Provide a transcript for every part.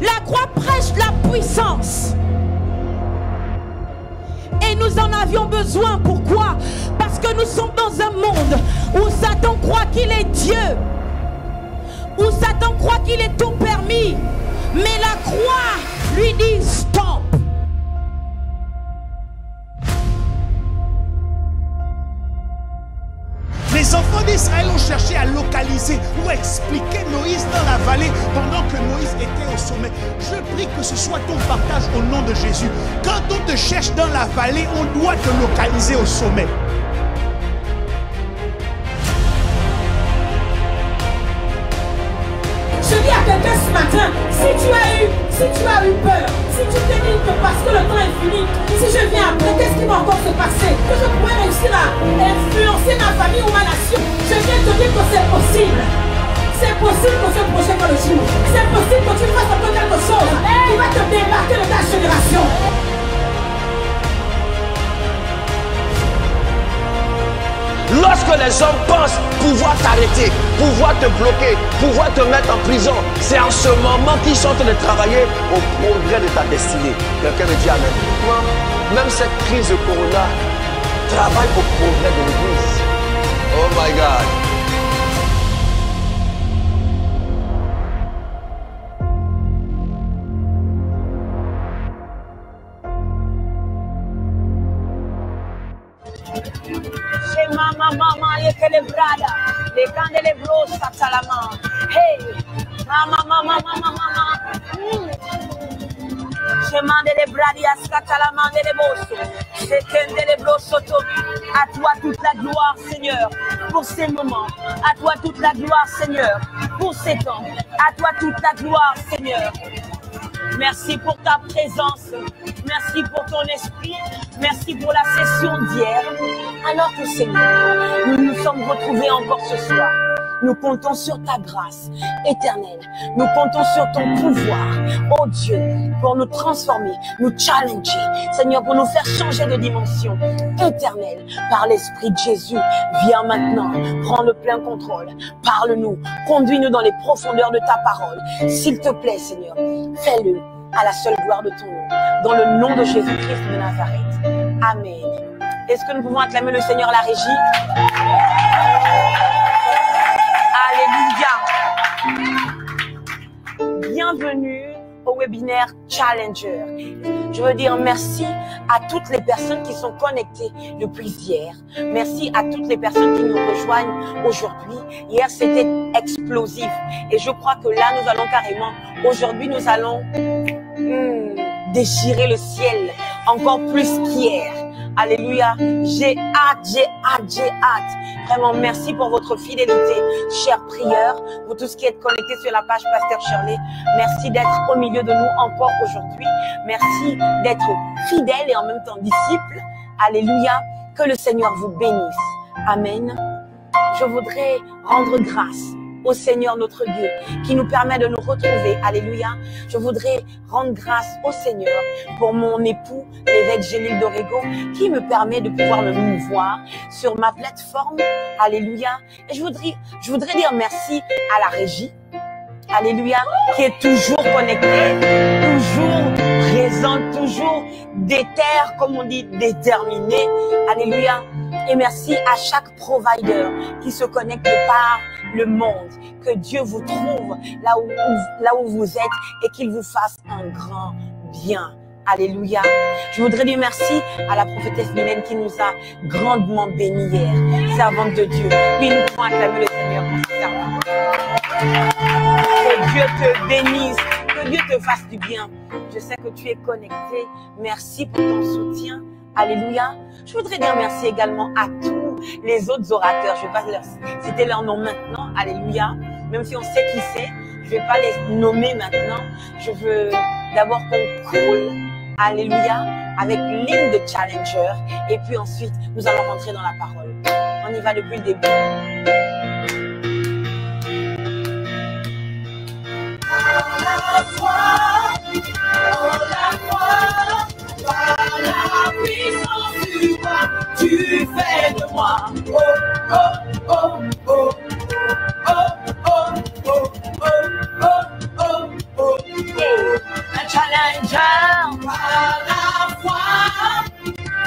La croix prêche la puissance. Et nous en avions besoin. Pourquoi? Parce que nous sommes dans un monde où Satan croit qu'il est Dieu, où Satan croit qu'il est tout permis. Mais la croix lui dit stop. Les enfants d'Israël ont cherché à localiser ou expliquer Moïse dans la vallée pendant que Moïse était au sommet. Je prie que ce soit ton partage au nom de Jésus. Quand on te cherche dans la vallée, on doit te localiser au sommet. Je dis à quelqu'un ce matin, si tu as eu peur, si tu te dis que parce que le temps est fini, si je viens après, qu'est-ce qui va encore se passer? Que je pourrais réussir à influencer ma famille ou ma nation. Je viens te dire que c'est possible. C'est possible que ce projet va le jour. C'est possible que tu fasses encore quelque chose qui va te démarquer de ta génération. Lorsque les hommes pensent pouvoir t'arrêter, pouvoir te bloquer, pouvoir te mettre en prison, c'est en ce moment qu'ils sont en train de travailler au progrès de ta destinée. Quelqu'un me dit amen. Même cette crise de corona travaille au progrès de l'Église. Oh my God. Mama, yekele brada, le kandele bro satalama. Hey, mama. Chemande les bradi askatalama de bosso. Sekende les bro sotomi. À toi toute la gloire, Seigneur, pour ces moments. À toi toute la gloire, Seigneur, pour ces temps. À toi toute la gloire, Seigneur. Merci pour ta présence. Merci pour ton esprit. Merci pour la session d'hier. Alors que Seigneur, nous nous sommes retrouvés encore ce soir. Nous comptons sur ta grâce éternelle. Nous comptons sur ton pouvoir, oh Dieu, pour nous transformer, nous challenger. Seigneur, pour nous faire changer de dimension éternelle par l'Esprit de Jésus. Viens maintenant, prends le plein contrôle. Parle-nous, conduis-nous dans les profondeurs de ta parole. S'il te plaît, Seigneur, fais-le à la seule gloire de ton nom. Dans le nom de Jésus-Christ de Nazareth. Amen. Est-ce que nous pouvons acclamer le Seigneur à la régie? Alléluia. Bienvenue au webinaire Challenger. Je veux dire merci à toutes les personnes qui sont connectées depuis hier. Merci à toutes les personnes qui nous rejoignent aujourd'hui. Hier, c'était explosif. Et je crois que là, nous allons carrément, aujourd'hui, nous allons déchirer le ciel encore plus qu'hier. Alléluia. J'ai hâte. Vraiment, merci pour votre fidélité, chers prieurs, vous tous qui êtes connectés sur la page Pasteur Shirley. Merci d'être au milieu de nous encore aujourd'hui. Merci d'être fidèles et en même temps disciples. Alléluia. Que le Seigneur vous bénisse. Amen. Je voudrais rendre grâce au Seigneur notre Dieu qui nous permet de nous retrouver. Alléluia. Je voudrais rendre grâce au Seigneur pour mon époux, l'évêque Gélil Dorego, qui me permet de pouvoir me mouvoir sur ma plateforme. Alléluia. Et je voudrais dire merci à la régie. Alléluia. Qui est toujours connectée, toujours présente, toujours déterre, comme on dit, déterminée. Alléluia. Et merci à chaque provider qui se connecte par le monde. Que Dieu vous trouve là où vous êtes et qu'il vous fasse un grand bien. Alléluia. Je voudrais dire merci à la prophétesse Mylène qui nous a grandement bénis hier. Servante de Dieu. Puis nous pouvons acclamer le Seigneur pour ce servant. Que Dieu te bénisse. Que Dieu te fasse du bien. Je sais que tu es connecté. Merci pour ton soutien. Alléluia. Je voudrais dire merci également à tous les autres orateurs. Je ne vais pas citer leur nom maintenant. Alléluia. Même si on sait qui c'est, je ne vais pas les nommer maintenant. Je veux d'abord qu'on coule. Alléluia. Avec l'hymne de Challenger. Et puis ensuite, nous allons rentrer dans la parole. On y va depuis le début. Par la puissance du roi, tu fais de moi. Oh, oh, oh, oh, oh, oh, oh, oh, oh, oh, oh, oh. challenger. Par la foi,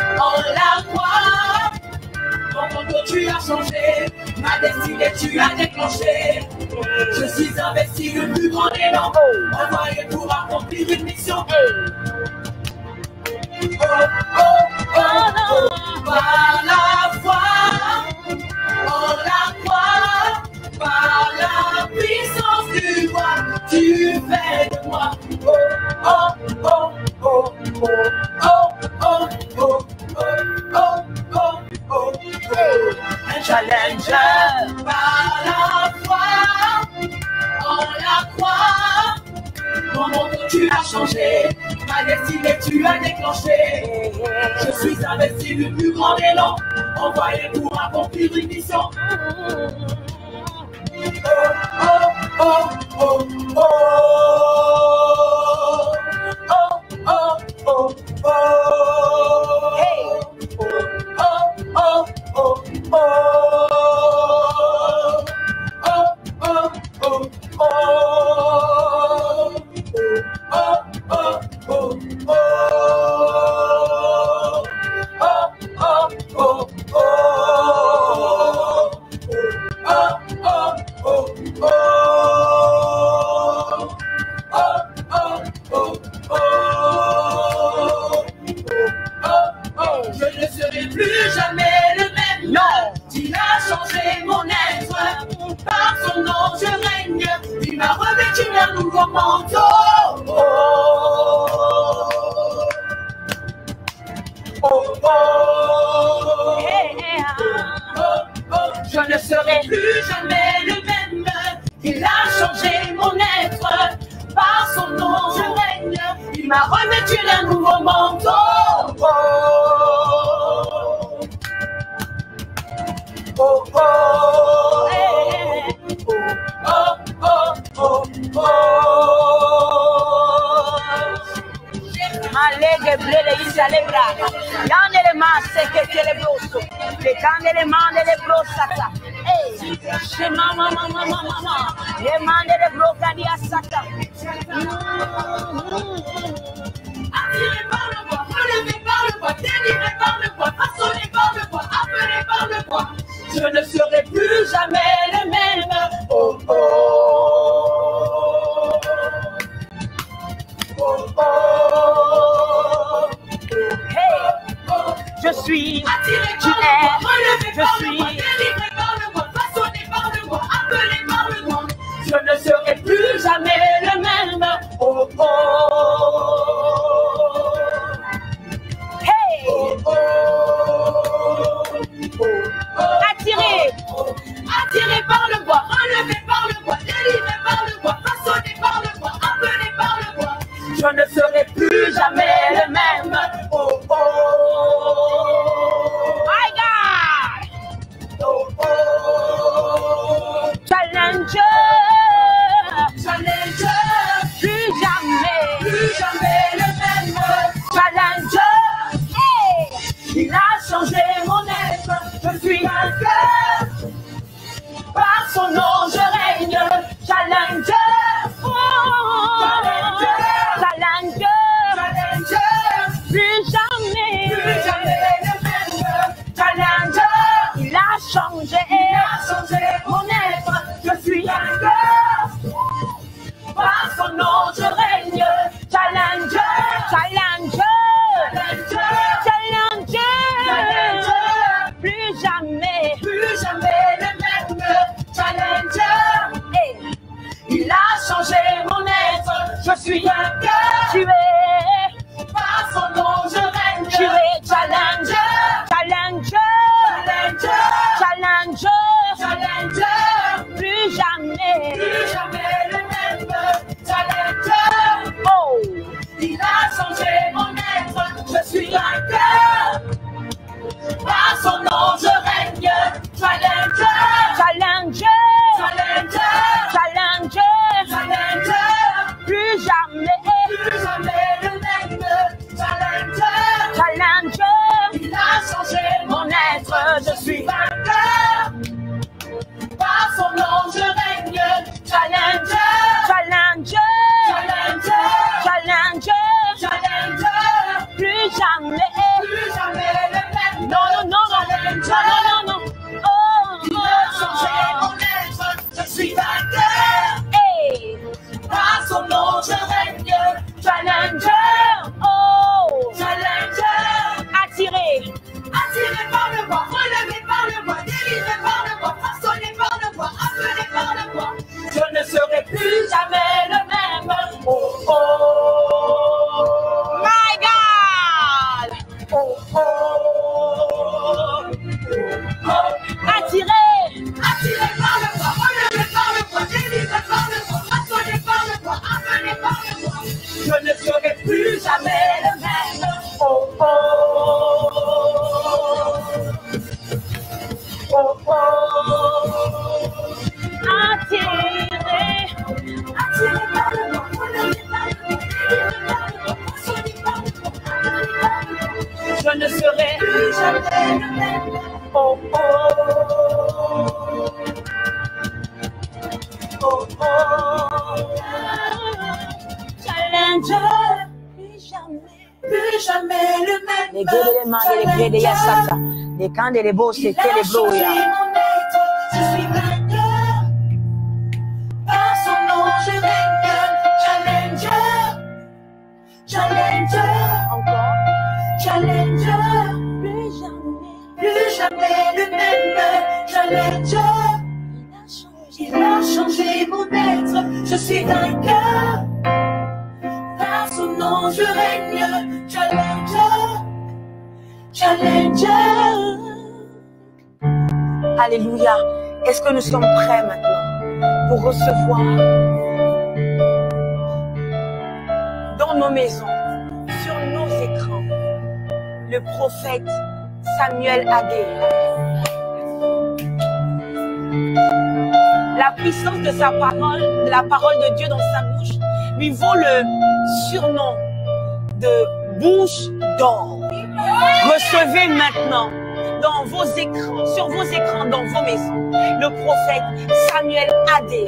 en la croix, ton monde tu as changé, ma destinée tu as déclenché. Je suis investi le plus grand élan, envoyé pour accomplir une mission. Oh, oh, oh, oh, par la foi, en la croix, par la puissance du roi, tu fais de moi. Oh, oh, oh, oh, oh, oh, oh, oh, oh, oh, oh, oh, un challenger. Par la foi, en la croix, mon monde tu as changé, ma destinée tu as déclenché. Je suis investi le plus grand élan, envoyé pour accomplir une mission. Oh, oh, oh, oh, oh, oh, oh, oh, oh, hey, oh, oh, oh, oh, oh, oh, oh, je ne serai plus jamais le même. Non, il a changé mon être. Par son nom je règne. Il m'a revêtu d'un nouveau manteau. Je ne serai plus jamais le même. Il a changé mon être. Par son nom je règne. Il m'a revêtu d'un nouveau manteau. Oh, oh, hey, oh, oh, oh, oh, Maleghe blele isalebra. Yane le masse che te le brosso. Le cane le mani le brossata. Ehi, she mama mama mama mama. Le mani le broca di assata. attiré par le bois, relevé par le bois, délivré par le bois, façonné par le bois, appelé par le bois. Je ne serai plus jamais le même. Oh, oh, oh, oh. Hey, je suis, Attiré tu par le es, bois, relevé je par le suis. bois, délivré par le bois, façonné par le bois, appelé par le bois. Je ne serai plus jamais le même. Oh, oh. Hey, Oh, oh, oh, attiré, attiré par le bois, relevé par le bois, délivré par le bois, façonné par le bois, appelé par le bois. Je ne serai plus jamais le même. Oh, oh, my God, oh, oh, challenger, challenger, plus jamais, le même. challenger, hey, Il a changé mon être, je suis vainqueur. Par son nom je règne, challenger, challenger, challenger, plus jamais, le même. Challenger, il a changé, il a changé mon être, je suis vainqueur. Par son nom je règne, challenger, challenger, challenger, challenger, plus jamais, le même. Challenger, hey, il a changé mon être, je suis vainqueur. tu es, Par son nom je règne, tu es challenger, challenger, challenger, challenger, plus jamais, le même. Challenger, oh, il a changé mon être, je suis vainqueur. Par son nom je règne, challenger, challenger, challenger, challenger, plus jamais, le même. Challenger, challenger, il a changé mon être, je suis vainqueur. Par son nom je règne, challenger, challenger, challenger, challenger, je règne. Challenger, oh, challenger. Attiré. Attiré par le bois, relevé par le bois, délivré par le bois, façonné par le bois, appelé par le bois. Je ne serai plus jamais le même. Oh, oh. My God. Oh, oh. Oh. Attiré. Attiré par le bois, relevé par le bois, délivré par le bois, façonné par le bois, appelé par le bois. Je ne serai plus jamais le même. Oh, oh. Oh, oh. Attiré. Attiré par le bois, relevé par le bois, délivré par le bois, façonné par le bois, appelé par le bois. Je ne serai Plus jamais le même. Oh, oh. Oh, oh. Challenger. Plus jamais le même. Les gueux de les mains, les grés de Yassata. Les camps de les beaux, c'était les beaux. Je suis vainqueur. Par son nom, je règne. Challenger. Challenger. Encore. Challenger. Plus jamais. Plus jamais le même. Challenger. Il a changé mon être. Je suis vainqueur. Par son nom, je règne. Challenger. Challenger. Alléluia. Est-ce que nous sommes prêts maintenant pour recevoir dans nos maisons, sur nos écrans, le prophète Samuel Adé? La puissance de sa parole, de la parole de Dieu dans sa bouche, lui vaut le surnom de bouche d'or. Recevez maintenant dans vos écrans, sur vos écrans, dans vos maisons, le prophète Samuel Adé.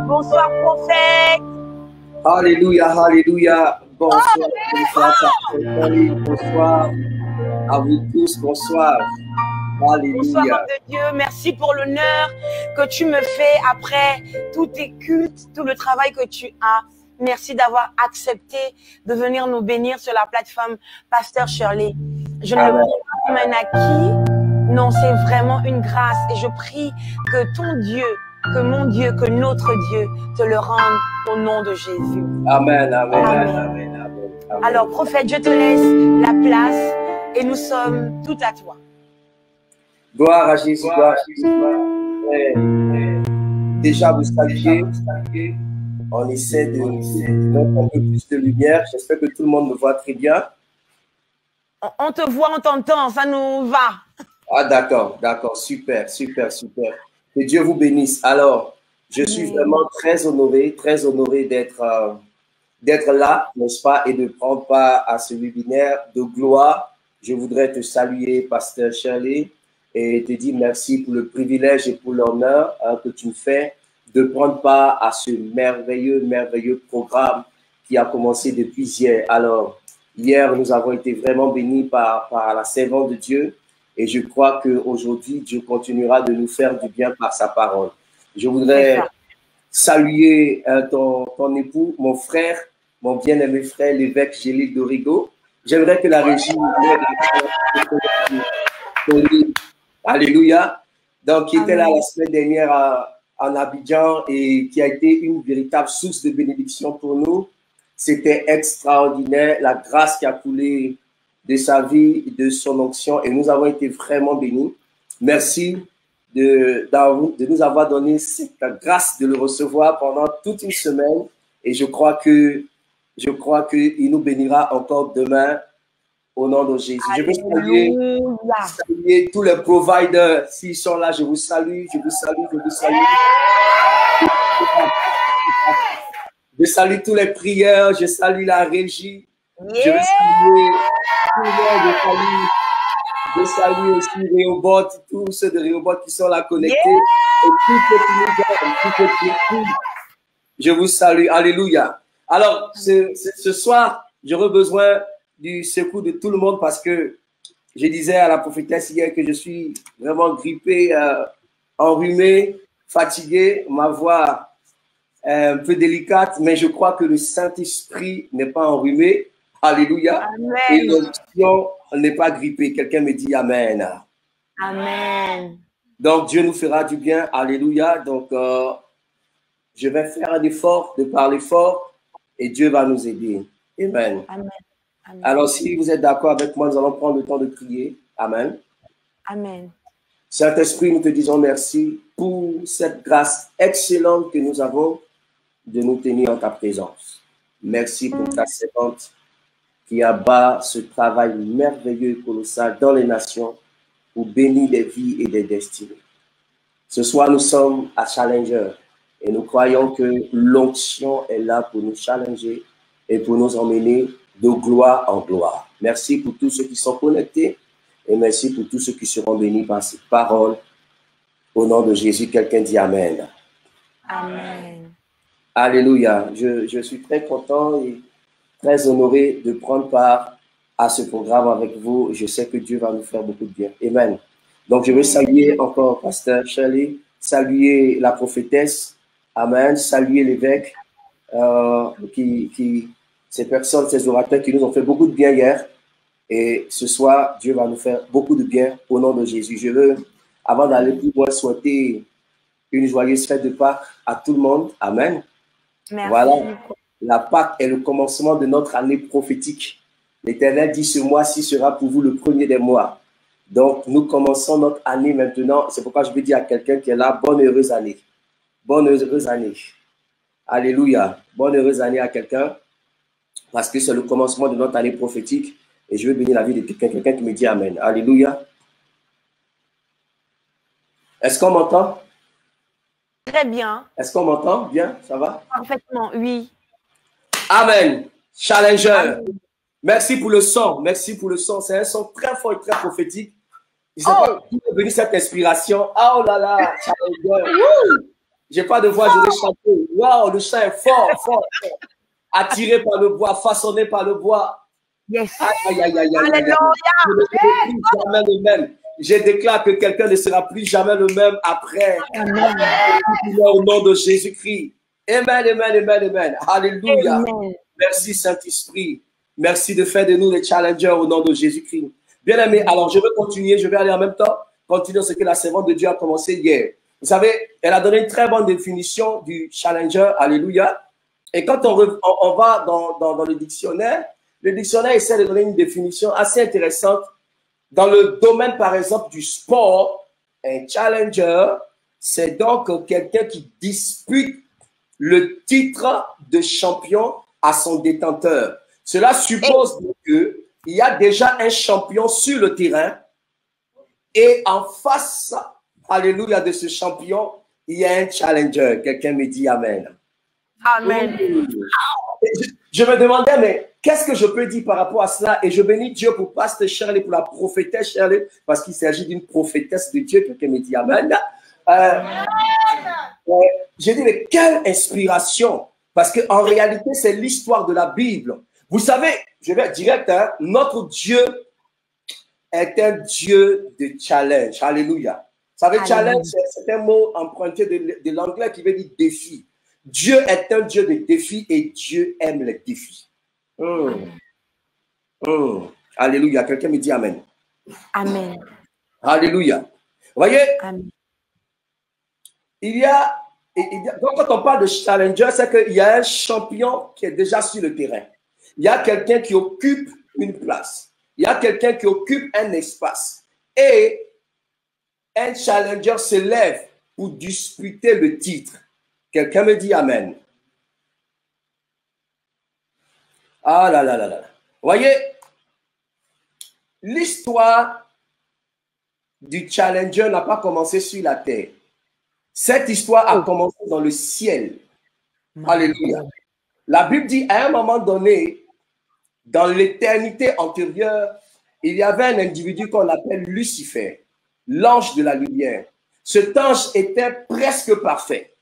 Bonsoir prophète. Alléluia, alléluia. Bonsoir, bonsoir à vous tous, bonsoir. Alléluia. Bonsoir homme de Dieu, merci pour l'honneur que tu me fais après tous tes cultes, tout le travail que tu as. Merci d'avoir accepté de venir nous bénir sur la plateforme Pasteur Shirley. Je ne le prends pas comme un acquis. Non, c'est vraiment une grâce. Et je prie que ton Dieu, que mon Dieu, que notre Dieu te le rende au nom de Jésus. Amen, amen, Amen. amen, amen, amen. Alors, prophète, je te laisse la place et nous sommes tout à toi. Gloire à Jésus, gloire à Jésus. Déjà, vous saluez. On essaie de mettre un peu plus de lumière. J'espère que tout le monde me voit très bien. On te voit, on t'entend, ça nous va. Ah, d'accord, d'accord. Super, super, super. Que Dieu vous bénisse. Alors, je suis vraiment très honoré d'être là, n'est-ce pas, et de prendre part à ce webinaire de gloire. Je voudrais te saluer, Pasteur Shirley, et te dire merci pour le privilège et pour l'honneur que tu me fais de prendre part à ce merveilleux programme qui a commencé depuis hier. Alors, hier, nous avons été vraiment bénis par la servante de Dieu et je crois qu'aujourd'hui, Dieu continuera de nous faire du bien par sa parole. Je voudrais saluer ton époux, mon frère, mon bien-aimé frère, l'évêque Gélique Dorigo. J'aimerais que la régie... Alléluia. Donc, qui était là la semaine dernière en Abidjan et qui a été une véritable source de bénédiction pour nous. C'était extraordinaire, la grâce qui a coulé de sa vie, de son onction, et nous avons été vraiment bénis. Merci de nous avoir donné cette grâce de le recevoir pendant toute une semaine, et je crois qu'il nous bénira encore demain au nom de Jésus. Je veux saluer tous les providers. S'ils sont là, je vous salue, je vous salue, je vous salue. Je salue tous les prières, je salue la régie. Je veux saluer tout le monde, je salue aussi Réhobot, tous ceux de Réhobot qui sont là connectés. Et tout je vous salue. Alléluia. Alors, ce soir, j'aurai besoin du secours de tout le monde parce que je disais à la prophétesse hier que je suis vraiment grippé, enrhumé, fatigué, ma voix est un peu délicate, mais je crois que le Saint-Esprit n'est pas enrhumé. Alléluia. Amen. Et l'onction n'est pas grippée. Quelqu'un me dit Amen. Amen. Donc, Dieu nous fera du bien. Alléluia. Donc, je vais faire un effort de parler fort et Dieu va nous aider. Amen. Amen. Amen. Alors, si vous êtes d'accord avec moi, nous allons prendre le temps de prier. Amen. Amen. Saint-Esprit, nous te disons merci pour cette grâce excellente que nous avons de nous tenir en ta présence. Merci pour ta servante qui abat ce travail merveilleux et colossal dans les nations pour bénir des vies et des destinées. Ce soir, nous sommes à Challenger et nous croyons que l'onction est là pour nous challenger et pour nous emmener de gloire en gloire. Merci pour tous ceux qui sont connectés et merci pour tous ceux qui seront bénis par ces paroles. Au nom de Jésus, quelqu'un dit Amen. Amen. Alléluia. Je suis très content et très honoré de prendre part à ce programme avec vous. Je sais que Dieu va nous faire beaucoup de bien. Amen. Donc, je veux saluer encore Pasteur Shirley, saluer la prophétesse. Amen. Saluer l'évêque, ces personnes, ces orateurs qui nous ont fait beaucoup de bien hier. Et ce soir, Dieu va nous faire beaucoup de bien au nom de Jésus. Je veux, avant d'aller plus loin, souhaiter une joyeuse fête de Pâques à tout le monde. Amen. Merci. Voilà. La Pâque est le commencement de notre année prophétique. L'Éternel dit ce mois-ci sera pour vous le premier des mois. Donc, nous commençons notre année maintenant. C'est pourquoi je veux dire à quelqu'un qui est là, bonne heureuse année. Bonne heureuse année. Alléluia. Bonne heureuse année à quelqu'un parce que c'est le commencement de notre année prophétique. Et je veux bénir la vie de quelqu'un qui me dit Amen. Alléluia. Est-ce qu'on m'entend? Très bien. Est-ce qu'on m'entend bien? Ça va? Parfaitement, oui. Amen. Challenger. Amen. Merci pour le son. Merci pour le son. C'est un son très fort et très prophétique. Je ne sais pas qui est venu cette inspiration. Oh là là. Challenger. Je n'ai pas de voix, je vais chanter. Waouh, le chant est fort, fort, fort. Attiré par le bois, façonné par le bois. Yes. Aïe, aïe, aïe, aïe, aïe. Alléluia. Je ne serai plus jamais le même. Je déclare que quelqu'un ne sera plus jamais le même après. Amen. Au nom de Jésus-Christ. Amen, amen, amen, amen. Alléluia. Amen. Merci Saint-Esprit. Merci de faire de nous les challengers au nom de Jésus-Christ. Bien aimé, alors je vais continuer, je vais aller en même temps, continuer ce que la servante de Dieu a commencé hier. Vous savez, elle a donné une très bonne définition du challenger. Alléluia. Et quand on va dans le dictionnaire essaie de donner une définition assez intéressante. Dans le domaine, par exemple, du sport, un challenger, c'est donc quelqu'un qui dispute le titre de champion à son détenteur. Cela suppose qu'il y a déjà un champion sur le terrain et en face, alléluia, de ce champion, il y a un challenger. Quelqu'un me dit Amen. Amen. Je me demandais, mais qu'est-ce que je peux dire par rapport à cela? Et je bénis Dieu pour Pasteur Shirley, pour la prophétesse Shirley, parce qu'il s'agit d'une prophétesse de Dieu. Quelqu'un me dit Amen. J'ai dit, mais quelle inspiration! Parce qu'en réalité, c'est l'histoire de la Bible. Vous savez, je vais être direct, hein, notre Dieu est un Dieu de challenge. Alléluia. Vous savez, challenge, c'est un mot emprunté de l'anglais qui veut dire défi. Dieu est un Dieu de défis et Dieu aime les défis. Alléluia. Quelqu'un me dit Amen. Amen. Alléluia. Vous voyez, Amen. donc quand on parle de challenger, c'est qu'il y a un champion qui est déjà sur le terrain. Il y a quelqu'un qui occupe une place. Il y a quelqu'un qui occupe un espace. Et un challenger se lève pour disputer le titre. Quelqu'un me dit Amen. Ah là là là là. Vous voyez, l'histoire du challenger n'a pas commencé sur la terre. Cette histoire a commencé dans le ciel. Alléluia. La Bible dit à un moment donné, dans l'éternité antérieure, il y avait un individu qu'on appelle Lucifer, l'ange de la lumière. Cet ange était presque parfait.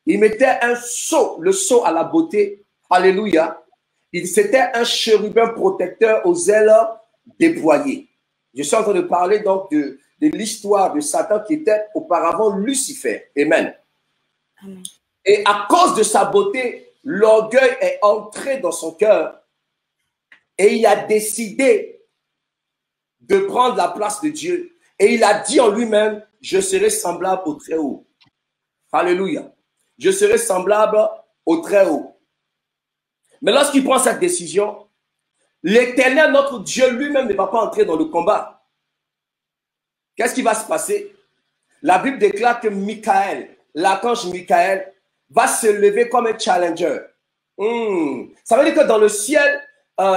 Il mettait un sceau, le sceau à la beauté. Alléluia. C'était un chérubin protecteur aux ailes déployées. Je suis en train de parler donc de l'histoire de Satan qui était auparavant Lucifer. Amen. Amen. Et à cause de sa beauté, l'orgueil est entré dans son cœur et il a décidé de prendre la place de Dieu. Et il a dit en lui-même, je serai semblable au Très-Haut. Alléluia. Je serai semblable au Très-Haut. Mais lorsqu'il prend cette décision, l'Éternel, notre Dieu lui-même, ne va pas entrer dans le combat. Qu'est-ce qui va se passer? La Bible déclare que Michael, l'archange Michael, va se lever comme un challenger. Ça veut dire que dans le ciel,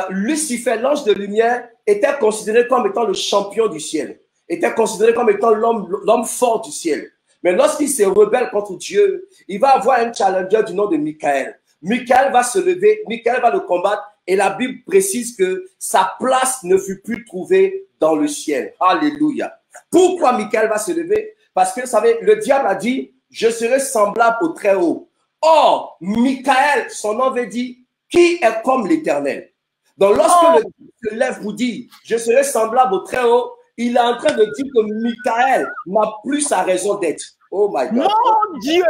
Lucifer, l'ange de lumière, était considéré comme étant le champion du ciel, était considéré comme étant l'homme fort du ciel. Mais lorsqu'il se rebelle contre Dieu, il va avoir un challenger du nom de Michael. Michael va se lever, Michael va le combattre, et la Bible précise que sa place ne fut plus trouvée dans le ciel. Alléluia. Pourquoi Michael va se lever? Parce que, vous savez, le diable a dit, je serai semblable au Très-Haut. Or, Michael, son nom veut dire, qui est comme l'Éternel? Donc, lorsque le diable se lève pour dire, je serai semblable au Très-Haut, il est en train de dire que Michael n'a plus sa raison d'être. Oh my God. Mon Dieu!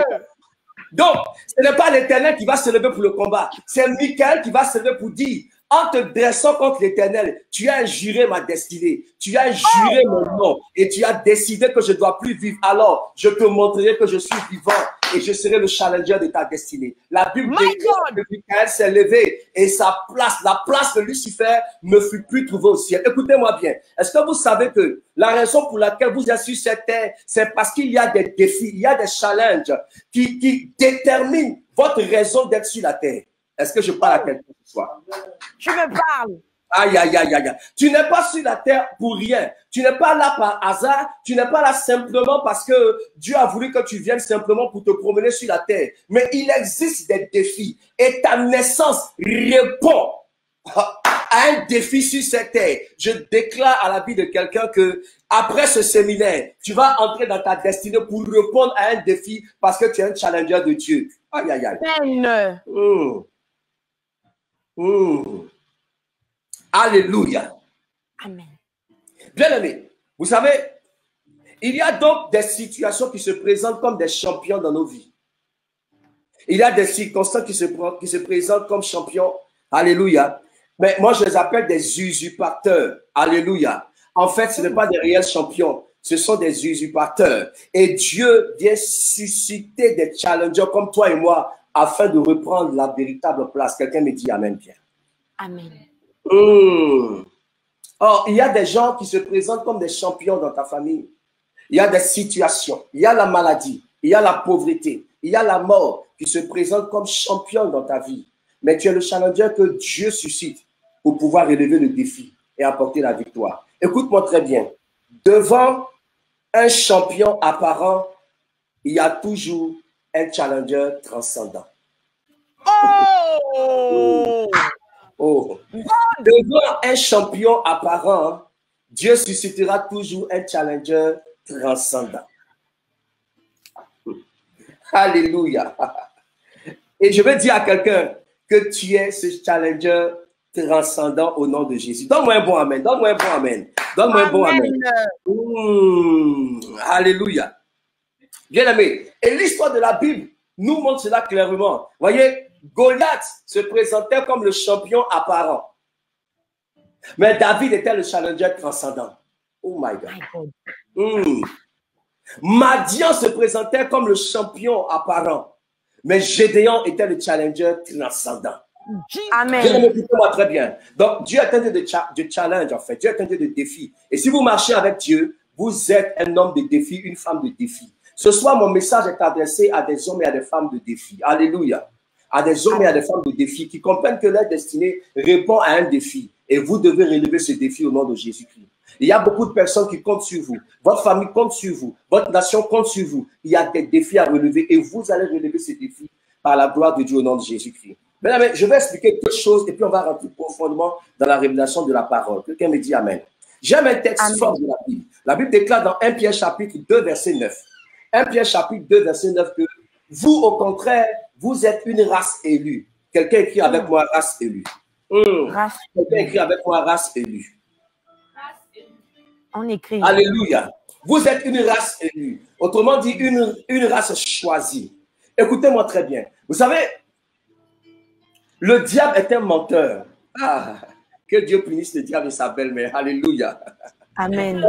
Donc, ce n'est pas l'Éternel qui va se lever pour le combat. C'est Michael qui va se lever pour dire, en te dressant contre l'Éternel, tu as juré ma destinée, tu as juré mon nom et tu as décidé que je ne dois plus vivre. Alors, je te montrerai que je suis vivant et je serai le challenger de ta destinée. La Bible dit que Michael s'est levé et sa place, la place de Lucifer, ne fut plus trouvée au ciel. Écoutez-moi bien. Est-ce que vous savez que la raison pour laquelle vous êtes sur cette terre, c'est parce qu'il y a des défis, il y a des challenges qui déterminent votre raison d'être sur la terre? Est-ce que je parle à quelqu'un ce soir? Tu me parles. Aïe, aïe, aïe, aïe. Tu n'es pas sur la terre pour rien. Tu n'es pas là par hasard. Tu n'es pas là simplement parce que Dieu a voulu que tu viennes simplement pour te promener sur la terre. Mais il existe des défis. Et ta naissance répond à un défi sur cette terre. Je déclare à la vie de quelqu'un que après ce séminaire, tu vas entrer dans ta destinée pour répondre à un défi parce que tu es un challenger de Dieu. Aïe, aïe, aïe. Amen. Alléluia. Amen. Bien-aimés, vous savez, il y a donc des situations qui se présentent comme des champions dans nos vies. Il y a des circonstances qui se présentent comme champions. Alléluia. Mais moi, je les appelle des usurpateurs. Alléluia. En fait, ce n'est pas des réels champions. Ce sont des usurpateurs. Et Dieu vient susciter des challengers comme toi et moi afin de reprendre la véritable place. Quelqu'un me dit Amen, Pierre. Amen. Or, il y a des gens qui se présentent comme des champions dans ta famille. Il y a des situations, il y a la maladie, il y a la pauvreté, il y a la mort qui se présentent comme champions dans ta vie. Mais tu es le challenger que Dieu suscite pour pouvoir relever le défi et apporter la victoire. Écoute-moi très bien. Devant un champion apparent, il y a toujours un challenger transcendant. Oh. Devant un champion apparent, Dieu suscitera toujours un challenger transcendant. Alléluia. Et je veux dire à quelqu'un que tu es ce challenger transcendant au nom de Jésus. Donne-moi un bon amen. Donne-moi un bon amen. Donne-moi un bon amen. Alléluia. Bien aimé. Et l'histoire de la Bible nous montre cela clairement. Voyez, Goliath se présentait comme le champion apparent. Mais David était le challenger transcendant. Oh my God. Madian se présentait comme le champion apparent. Mais Gédéon était le challenger transcendant. Amen. Écoutez-moi très bien. Donc, Dieu est un Dieu de challenge, en fait. Dieu est un Dieu de défi. Et si vous marchez avec Dieu, vous êtes un homme de défi, une femme de défi. Ce soir, mon message est adressé à des hommes et à des femmes de défi. Alléluia. À des hommes et à des femmes de défi qui comprennent que leur destinée répond à un défi. Et vous devez relever ce défi au nom de Jésus-Christ. Il y a beaucoup de personnes qui comptent sur vous. Votre famille compte sur vous. Votre nation compte sur vous. Il y a des défis à relever et vous allez relever ces défis par la gloire de Dieu au nom de Jésus-Christ. Mesdames, je vais expliquer deux choses et puis on va rentrer profondément dans la révélation de la parole. Quelqu'un me dit Amen. J'aime un texte fort de la Bible. La Bible déclare dans 1 Pierre chapitre 2 verset 9. 1 Pierre chapitre 2 verset 9 que vous, au contraire, vous êtes une race élue. Quelqu'un écrit avec moi race élue. Quelqu'un écrit avec moi race élue. On écrit. Alléluia. Vous êtes une race élue. Autrement dit, une race choisie. Écoutez-moi très bien. Vous savez, le diable est un menteur. Ah, que Dieu punisse le diable et sa belle-mère. Alléluia. Amen.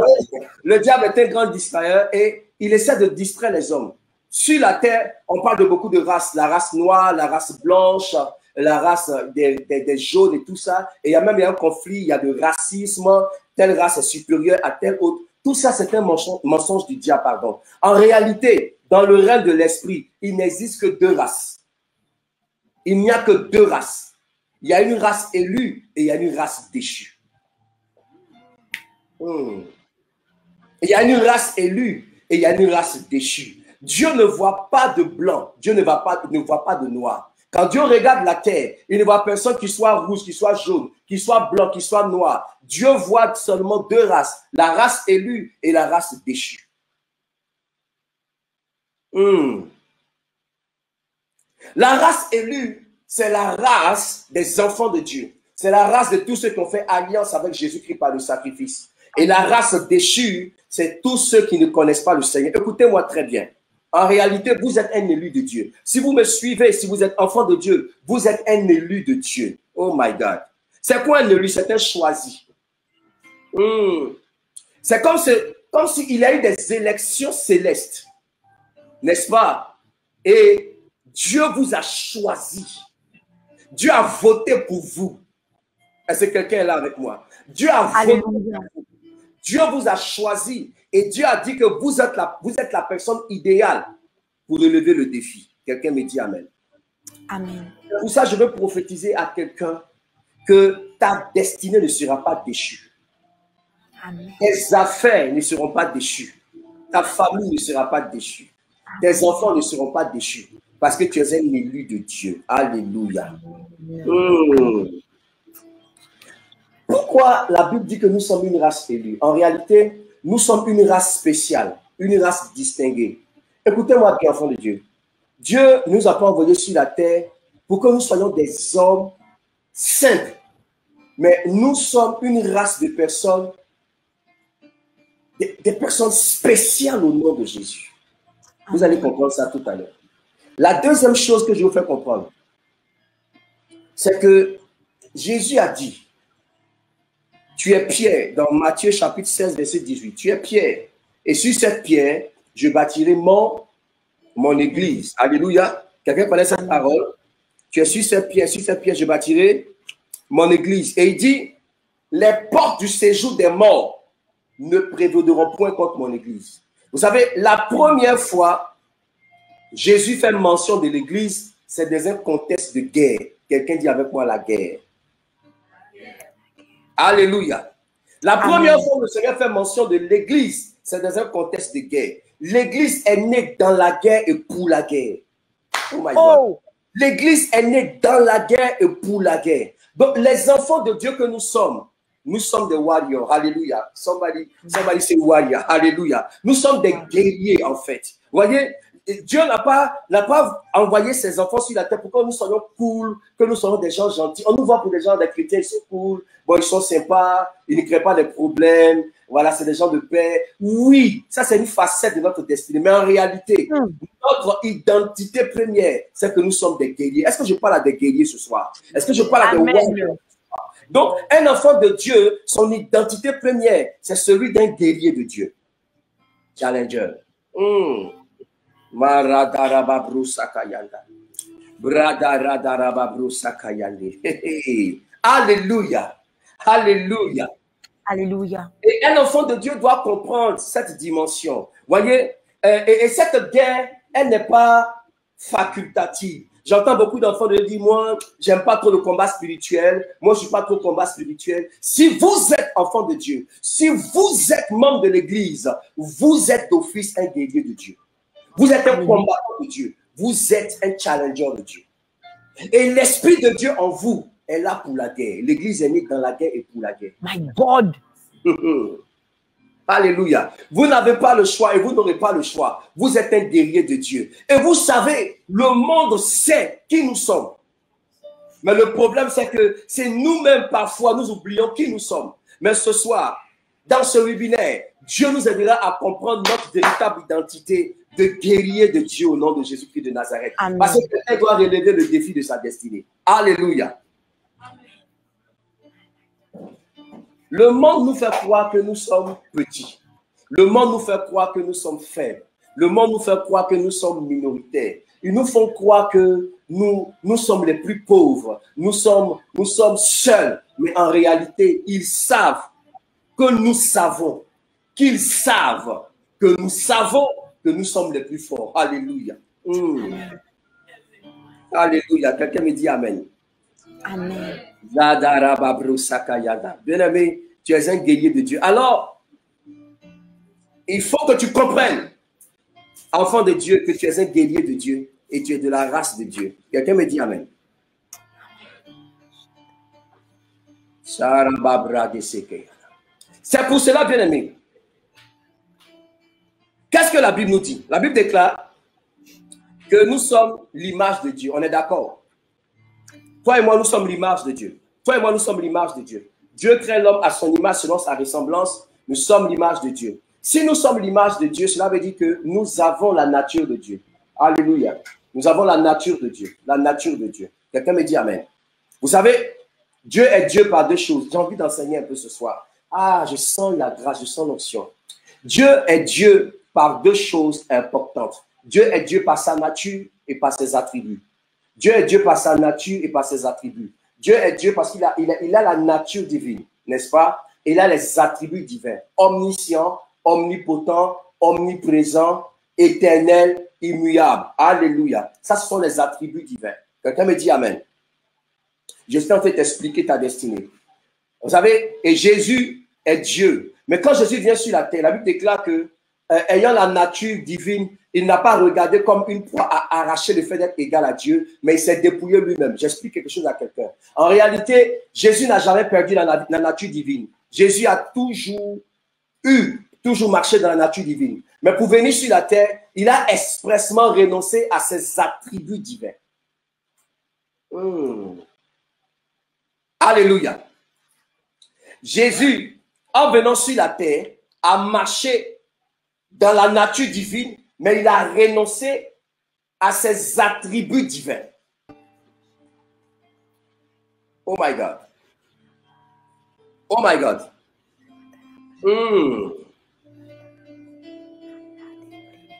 Le diable est un grand distrailleur et il essaie de distraire les hommes. Sur la terre, on parle de beaucoup de races. La race noire, la race blanche, la race des jaunes et tout ça. Et il y a même un conflit, il y a de racisme. Telle race est supérieure à telle autre. Tout ça, c'est un mensonge du diable, pardon. En réalité, dans le règne de l'esprit, il n'existe que deux races. Il n'y a que deux races. Il y a une race élue et il y a une race déchue. Il y a une race élue et il y a une race déchue. Dieu ne voit pas de blanc. Dieu ne voit pas de noir. Quand Dieu regarde la terre, il ne voit personne qui soit rouge, qui soit jaune, qui soit blanc, qui soit noir. Dieu voit seulement deux races, la race élue et la race déchue. La race élue, c'est la race des enfants de Dieu. C'est la race de tous ceux qui ont fait alliance avec Jésus-Christ par le sacrifice. Et la race déchue, c'est tous ceux qui ne connaissent pas le Seigneur. Écoutez-moi très bien. En réalité, vous êtes un élu de Dieu. Si vous me suivez, si vous êtes enfant de Dieu, vous êtes un élu de Dieu. Oh my God. C'est quoi un élu? C'est un choisi. C'est comme s'il y a eu des élections célestes. N'est-ce pas? Et Dieu vous a choisi. Dieu a voté pour vous. Est-ce que quelqu'un est là avec moi? Dieu a voté pour vous. Dieu vous a choisi. Et Dieu a dit que vous êtes la personne idéale pour relever le défi. Quelqu'un me dit Amen. Amen. Pour ça, je veux prophétiser à quelqu'un que ta destinée ne sera pas déchue. Amen. Tes affaires ne seront pas déchues. Ta famille ne sera pas déchue. Tes enfants ne seront pas déchus. Parce que tu es un élu de Dieu. Alléluia. Pourquoi la Bible dit que nous sommes une race élue? En réalité, nous sommes une race spéciale, une race distinguée. Écoutez-moi bien, enfants de Dieu. Dieu ne nous a pas envoyés sur la terre pour que nous soyons des hommes simples. Mais nous sommes une race de personnes, des personnes spéciales au nom de Jésus. Vous allez comprendre ça tout à l'heure. La deuxième chose que je vous fais comprendre, c'est que Jésus a dit, tu es Pierre, dans Matthieu chapitre 16, verset 18. Tu es Pierre. Et sur cette pierre, je bâtirai mon église. Alléluia. Quelqu'un connaît cette parole? Tu es sur cette pierre, je bâtirai mon église. Et il dit, les portes du séjour des morts ne prévaudront point contre mon église. Vous savez, la première fois, Jésus fait mention de l'église, c'est dans un contexte de guerre. Quelqu'un dit avec moi la guerre. Alléluia. La première fois que le Seigneur fait mention de l'église, c'est dans un contexte de guerre. L'église est née dans la guerre et pour la guerre. Oh my God. L'église est née dans la guerre et pour la guerre. Donc, les enfants de Dieu que nous sommes des warriors. Alléluia. Somebody say warrior. Alléluia. Nous sommes des guerriers, en fait. Vous voyez, Dieu n'a pas envoyé ses enfants sur la terre pour que nous soyons cool, que nous soyons des gens gentils. On nous voit pour des gens, des chrétiens, ils sont cool, bon, ils sont sympas, ils ne créent pas de problèmes, voilà, c'est des gens de paix. Oui, ça c'est une facette de notre destinée, mais en réalité, notre identité première, c'est que nous sommes des guerriers. Est-ce que je parle à des guerriers ce soir? Est-ce que je parle à des warriors? Donc, un enfant de Dieu, son identité première, c'est celui d'un guerrier de Dieu. Challenger. Alléluia. Alléluia. Alléluia. Et un enfant de Dieu doit comprendre cette dimension. Voyez, et cette guerre, elle n'est pas facultative. J'entends beaucoup d'enfants de dire, moi, j'aime pas trop le combat spirituel. Moi, je suis pas trop combat spirituel. Si vous êtes enfant de Dieu, si vous êtes membre de l'église, vous êtes d'office un guerrier de Dieu. Vous êtes un combattant de Dieu. Vous êtes un challenger de Dieu. Et l'Esprit de Dieu en vous est là pour la guerre. L'église est née dans la guerre et pour la guerre. My God. Alléluia. Vous n'avez pas le choix et vous n'aurez pas le choix. Vous êtes un guerrier de Dieu. Et vous savez, le monde sait qui nous sommes. Mais le problème, c'est que c'est nous-mêmes, parfois, nous oublions qui nous sommes. Mais ce soir, dans ce webinaire, Dieu nous aidera à comprendre notre véritable identité de guerrier de Dieu au nom de Jésus-Christ de Nazareth. Amen. Parce que quelqu'un doit relever le défi de sa destinée. Alléluia. Le monde nous fait croire que nous sommes petits. Le monde nous fait croire que nous sommes faibles. Le monde nous fait croire que nous sommes minoritaires. Ils nous font croire que nous sommes les plus pauvres. Nous sommes seuls. Mais en réalité, ils savent que nous savons. Qu'ils savent que nous savons que nous sommes les plus forts. Alléluia. Alléluia. Quelqu'un me dit Amen. Amen. Bien-aimé, tu es un guerrier de Dieu. Alors, il faut que tu comprennes, enfant de Dieu, que tu es un guerrier de Dieu et tu es de la race de Dieu. Quelqu'un me dit Amen. C'est pour cela, bien-aimé. Qu'est-ce que la Bible nous dit? La Bible déclare que nous sommes l'image de Dieu. On est d'accord? Toi et moi, nous sommes l'image de Dieu. Toi et moi, nous sommes l'image de Dieu. Dieu crée l'homme à son image, selon sa ressemblance. Nous sommes l'image de Dieu. Si nous sommes l'image de Dieu, cela veut dire que nous avons la nature de Dieu. Alléluia. Nous avons la nature de Dieu. La nature de Dieu. Quelqu'un me dit Amen. Vous savez, Dieu est Dieu par deux choses. J'ai envie d'enseigner un peu ce soir. Ah, je sens la grâce, je sens l'onction. Dieu est Dieu par deux choses importantes. Dieu est Dieu par sa nature et par ses attributs. Dieu est Dieu par sa nature et par ses attributs. Dieu est Dieu parce qu'il a la nature divine, n'est-ce pas? Il a les attributs divins. Omniscient, omnipotent, omniprésent, éternel, immuable. Alléluia. Ça, ce sont les attributs divins. Quelqu'un me dit Amen. Je suis en train de t'expliquer ta destinée. Vous savez, et Jésus est Dieu. Mais quand Jésus vient sur la terre, la Bible déclare que, ayant la nature divine, il n'a pas regardé comme une proie à arracher le fait d'être égal à Dieu, mais il s'est dépouillé lui-même. J'explique quelque chose à quelqu'un. En réalité, Jésus n'a jamais perdu la nature divine. Jésus a toujours marché dans la nature divine. Mais pour venir sur la terre, il a expressement renoncé à ses attributs divins. Alléluia. Jésus, en venant sur la terre, a marché dans la nature divine, mais il a renoncé à ses attributs divins. Oh my God. Oh my God.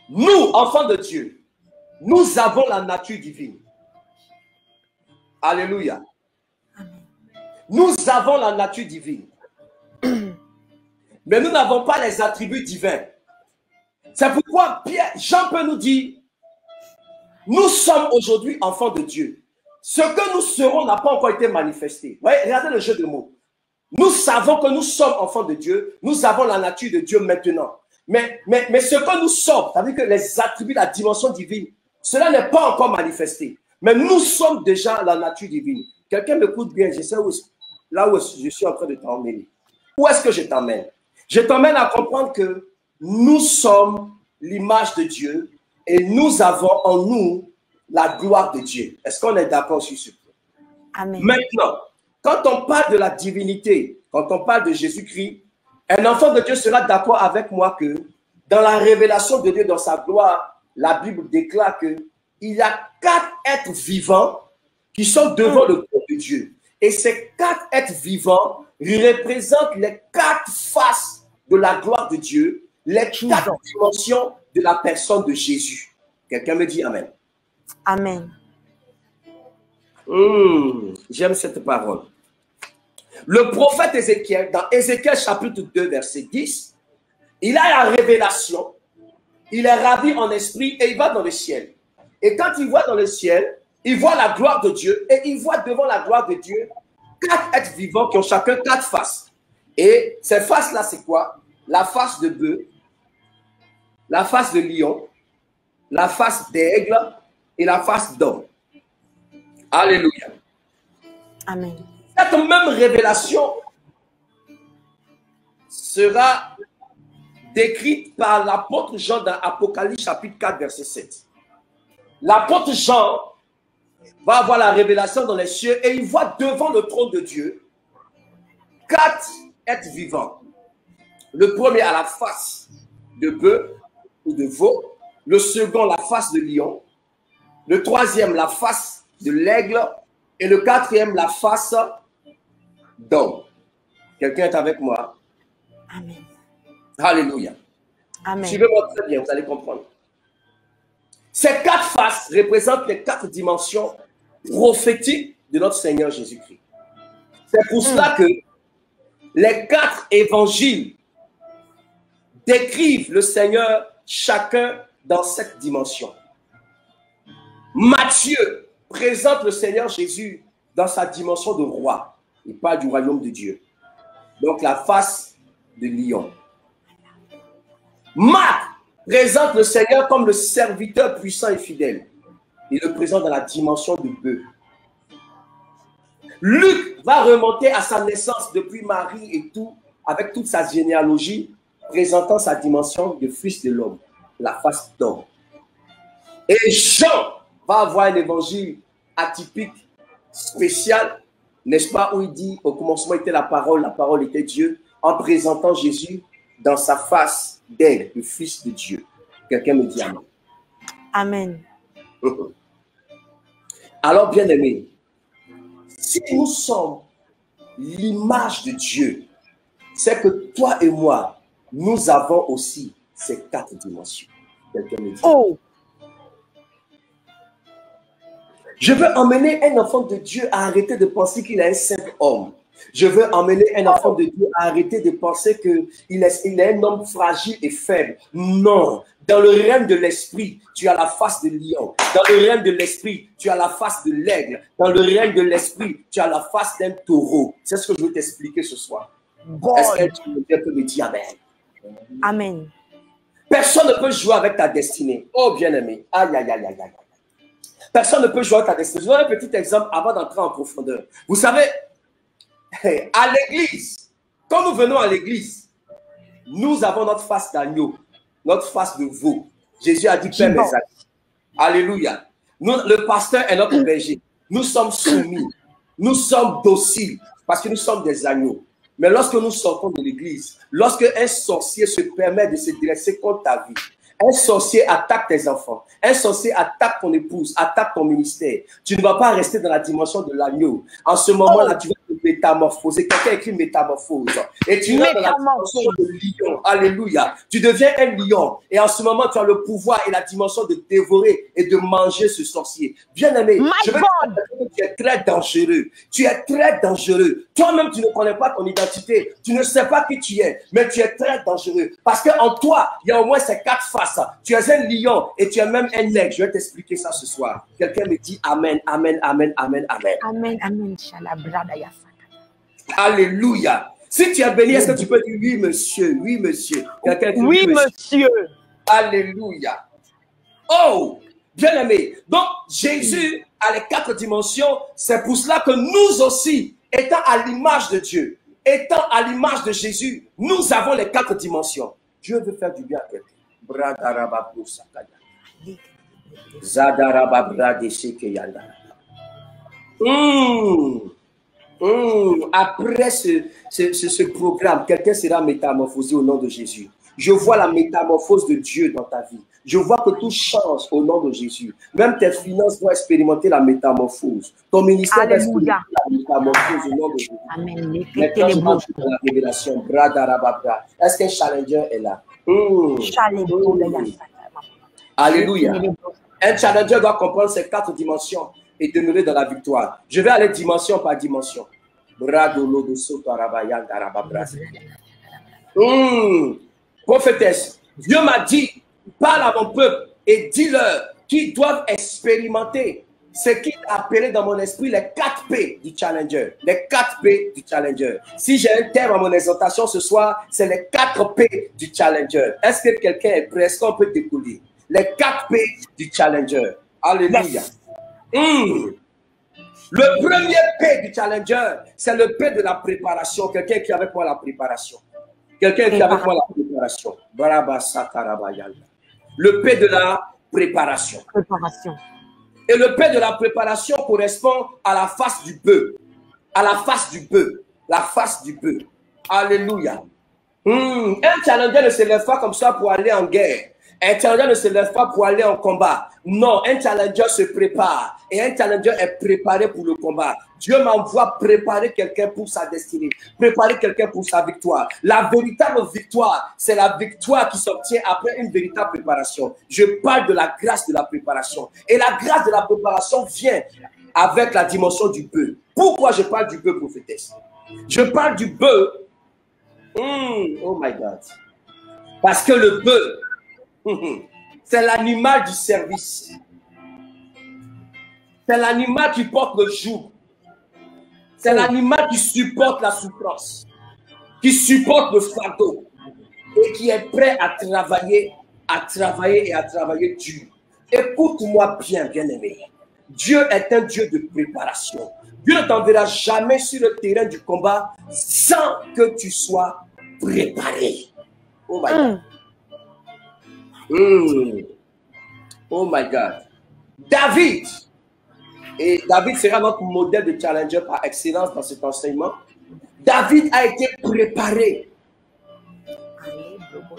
Nous, enfants de Dieu, nous avons la nature divine. Alléluia. Nous avons la nature divine. Mais nous n'avons pas les attributs divins. C'est pourquoi Jean peut nous dire, nous sommes aujourd'hui enfants de Dieu. Ce que nous serons n'a pas encore été manifesté. Vous voyez, regardez le jeu de mots. Nous savons que nous sommes enfants de Dieu. Nous avons la nature de Dieu maintenant. Mais ce que nous sommes, c'est-à-dire que les attributs, la dimension divine, cela n'est pas encore manifesté. Mais nous sommes déjà la nature divine. Quelqu'un m'écoute bien, je sais là où je suis en train de t'emmener. Où est-ce que je t'emmène? Je t'emmène à comprendre que nous sommes l'image de Dieu et nous avons en nous la gloire de Dieu. Est-ce qu'on est d'accord sur ce point? Amen. Maintenant, quand on parle de la divinité, quand on parle de Jésus-Christ, un enfant de Dieu sera d'accord avec moi que dans la révélation de Dieu, dans sa gloire, la Bible déclare qu'il y a 4 êtres vivants qui sont devant le trône de Dieu. Et ces 4 êtres vivants représentent les 4 faces de la gloire de Dieu, les 4 dimensions de la personne de Jésus. Quelqu'un me dit Amen. Amen. J'aime cette parole. Le prophète Ézéchiel, dans Ézéchiel chapitre 2, verset 10, il a la révélation, il est ravi en esprit et il va dans le ciel. Et quand il voit dans le ciel, il voit la gloire de Dieu et il voit devant la gloire de Dieu 4 êtres vivants qui ont chacun 4 faces. Et ces faces-là, c'est quoi? La face de bœuf, la face de lion, la face d'aigle et la face d'homme. Alléluia. Amen. Cette même révélation sera décrite par l'apôtre Jean dans Apocalypse chapitre 4, verset 7. L'apôtre Jean va avoir la révélation dans les cieux et il voit devant le trône de Dieu 4 êtres vivants. Le premier a la face de bœuf ou de veau. Le second, la face de lion. Le troisième, la face de l'aigle. Et le quatrième, la face d'homme. Quelqu'un est avec moi? Amen. Alléluia. Amen. Suivez-moi très bien, vous allez comprendre. Ces 4 faces représentent les 4 dimensions prophétiques de notre Seigneur Jésus-Christ. C'est pour cela que les 4 évangiles décrivent le Seigneur chacun dans cette dimension. Matthieu présente le Seigneur Jésus dans sa dimension de roi. Il parle du royaume de Dieu. Donc la face de lion. Marc présente le Seigneur comme le serviteur puissant et fidèle. Il le présente dans la dimension de bœuf. Luc va remonter à sa naissance depuis Marie et tout, avec toute sa généalogie, présentant sa dimension de fils de l'homme, la face d'homme. Et Jean va avoir un évangile atypique, spécial, n'est-ce pas, où il dit, au commencement était la parole était Dieu, en présentant Jésus dans sa face d'aigle, le Fils de Dieu. Quelqu'un me dit amen. Amen. Alors, bien-aimés, si nous sommes l'image de Dieu, c'est que toi et moi, nous avons aussi ces 4 dimensions. Quelqu'un me dit. Oh! Je veux emmener un enfant de Dieu à arrêter de penser qu'il est un simple homme. Je veux emmener un enfant de Dieu à arrêter de penser qu'il est un homme fragile et faible. Non. Dans le règne de l'esprit, tu as la face de lion. Dans le règne de l'esprit, tu as la face de l'aigle. Dans le règne de l'esprit, tu as la face d'un taureau. C'est ce que je veux t'expliquer ce soir. Est-ce que tu peux me dire amen? Amen. Personne ne peut jouer avec ta destinée. Oh bien-aimé. Aïe, aïe, aïe, aïe, aïe. Personne ne peut jouer avec ta destinée. Je vous donne un petit exemple avant d'entrer en profondeur. Vous savez, à l'église, quand nous venons à l'église, nous avons notre face d'agneau, notre face de veau. Jésus a dit, Père mes agneaux. Alléluia. Le pasteur est notre berger. Nous sommes soumis. Nous sommes dociles parce que nous sommes des agneaux. Mais lorsque nous sortons de l'église, lorsque un sorcier se permet de se dresser contre ta vie, un sorcier attaque tes enfants, un sorcier attaque ton épouse, attaque ton ministère, tu ne vas pas rester dans la dimension de l'agneau. En ce moment-là, tu vas te métamorphoser. Quelqu'un écrit métamorphose. Et tu vas dans la dimension de lion. Alléluia. Tu deviens un lion. Et en ce moment, tu as le pouvoir et la dimension de dévorer et de manger ce sorcier. Bien-aimé, je veux te dire que tu es très dangereux. Tu es très dangereux. Toi-même, tu ne connais pas ton identité. Tu ne sais pas qui tu es, mais tu es très dangereux. Parce qu'en toi, il y a au moins ces 4 faces. Tu es un lion et tu es même un aigle. Je vais t'expliquer ça ce soir. Quelqu'un me dit amen, amen, amen, amen, amen. Amen, amen. Alléluia. Si tu es béni, est-ce que tu peux dire oui, monsieur? Oui, monsieur. Oui, monsieur. Alléluia. Oh, bien aimé. Donc, Jésus a les 4 dimensions. C'est pour cela que nous aussi, étant à l'image de Dieu, étant à l'image de Jésus, nous avons les 4 dimensions. Dieu veut faire du bien à quelqu'un. Après ce programme, quelqu'un sera métamorphosé au nom de Jésus. Je vois la métamorphose de Dieu dans ta vie. Je vois que tout change au nom de Jésus. Même tes finances vont expérimenter la métamorphose. Ton ministère va expérimenter la métamorphose au nom de Jésus. Amen. Maintenant, je marche dans la révélation. Est-ce qu'un challenger est là? Alléluia. Un challenger doit comprendre ces 4 dimensions et demeurer dans la victoire. Je vais aller dimension par dimension. Prophétesse, Dieu m'a dit, parle à mon peuple et dis-leur qu'ils doivent expérimenter ce qu'il a appelé dans mon esprit les 4 P du challenger. Les 4 P du challenger. Si j'ai un thème à mon exhortation ce soir, c'est les 4 P du challenger. Est-ce que quelqu'un est prêt? Est-ce qu'on peut décoller? Les 4 P du challenger. Alléluia. Yes. Le premier P du challenger, c'est le P de la préparation. Quelqu'un qui est avec moi la préparation. Quelqu'un qui est avec moi la préparation. Le P de la préparation. Et le P de la préparation correspond à la face du bœuf. À la face du bœuf. La face du bœuf. Alléluia. Un challenger ne se lève pas comme ça pour aller en guerre. Un challenger ne se lève pas pour aller en combat. Non, un challenger se prépare. Et un challenger est préparé pour le combat. Dieu m'envoie préparer quelqu'un pour sa destinée. Préparer quelqu'un pour sa victoire. La véritable victoire, c'est la victoire qui s'obtient après une véritable préparation. Je parle de la grâce de la préparation. Et la grâce de la préparation vient avec la dimension du bœuf. Pourquoi je parle du bœuf, prophétesse? Je parle du bœuf. Oh my God. Parce que le bœuf, c'est l'animal du service. C'est l'animal qui porte le joug. C'est l'animal qui supporte la souffrance, qui supporte le fardeau et qui est prêt à travailler et à travailler dur. Écoute-moi bien, bien-aimé. Dieu est un Dieu de préparation. Dieu ne t'enverra jamais sur le terrain du combat sans que tu sois préparé. Oh my God. Oh my God. David. Et David sera notre modèle de challenger par excellence dans cet enseignement. David a été préparé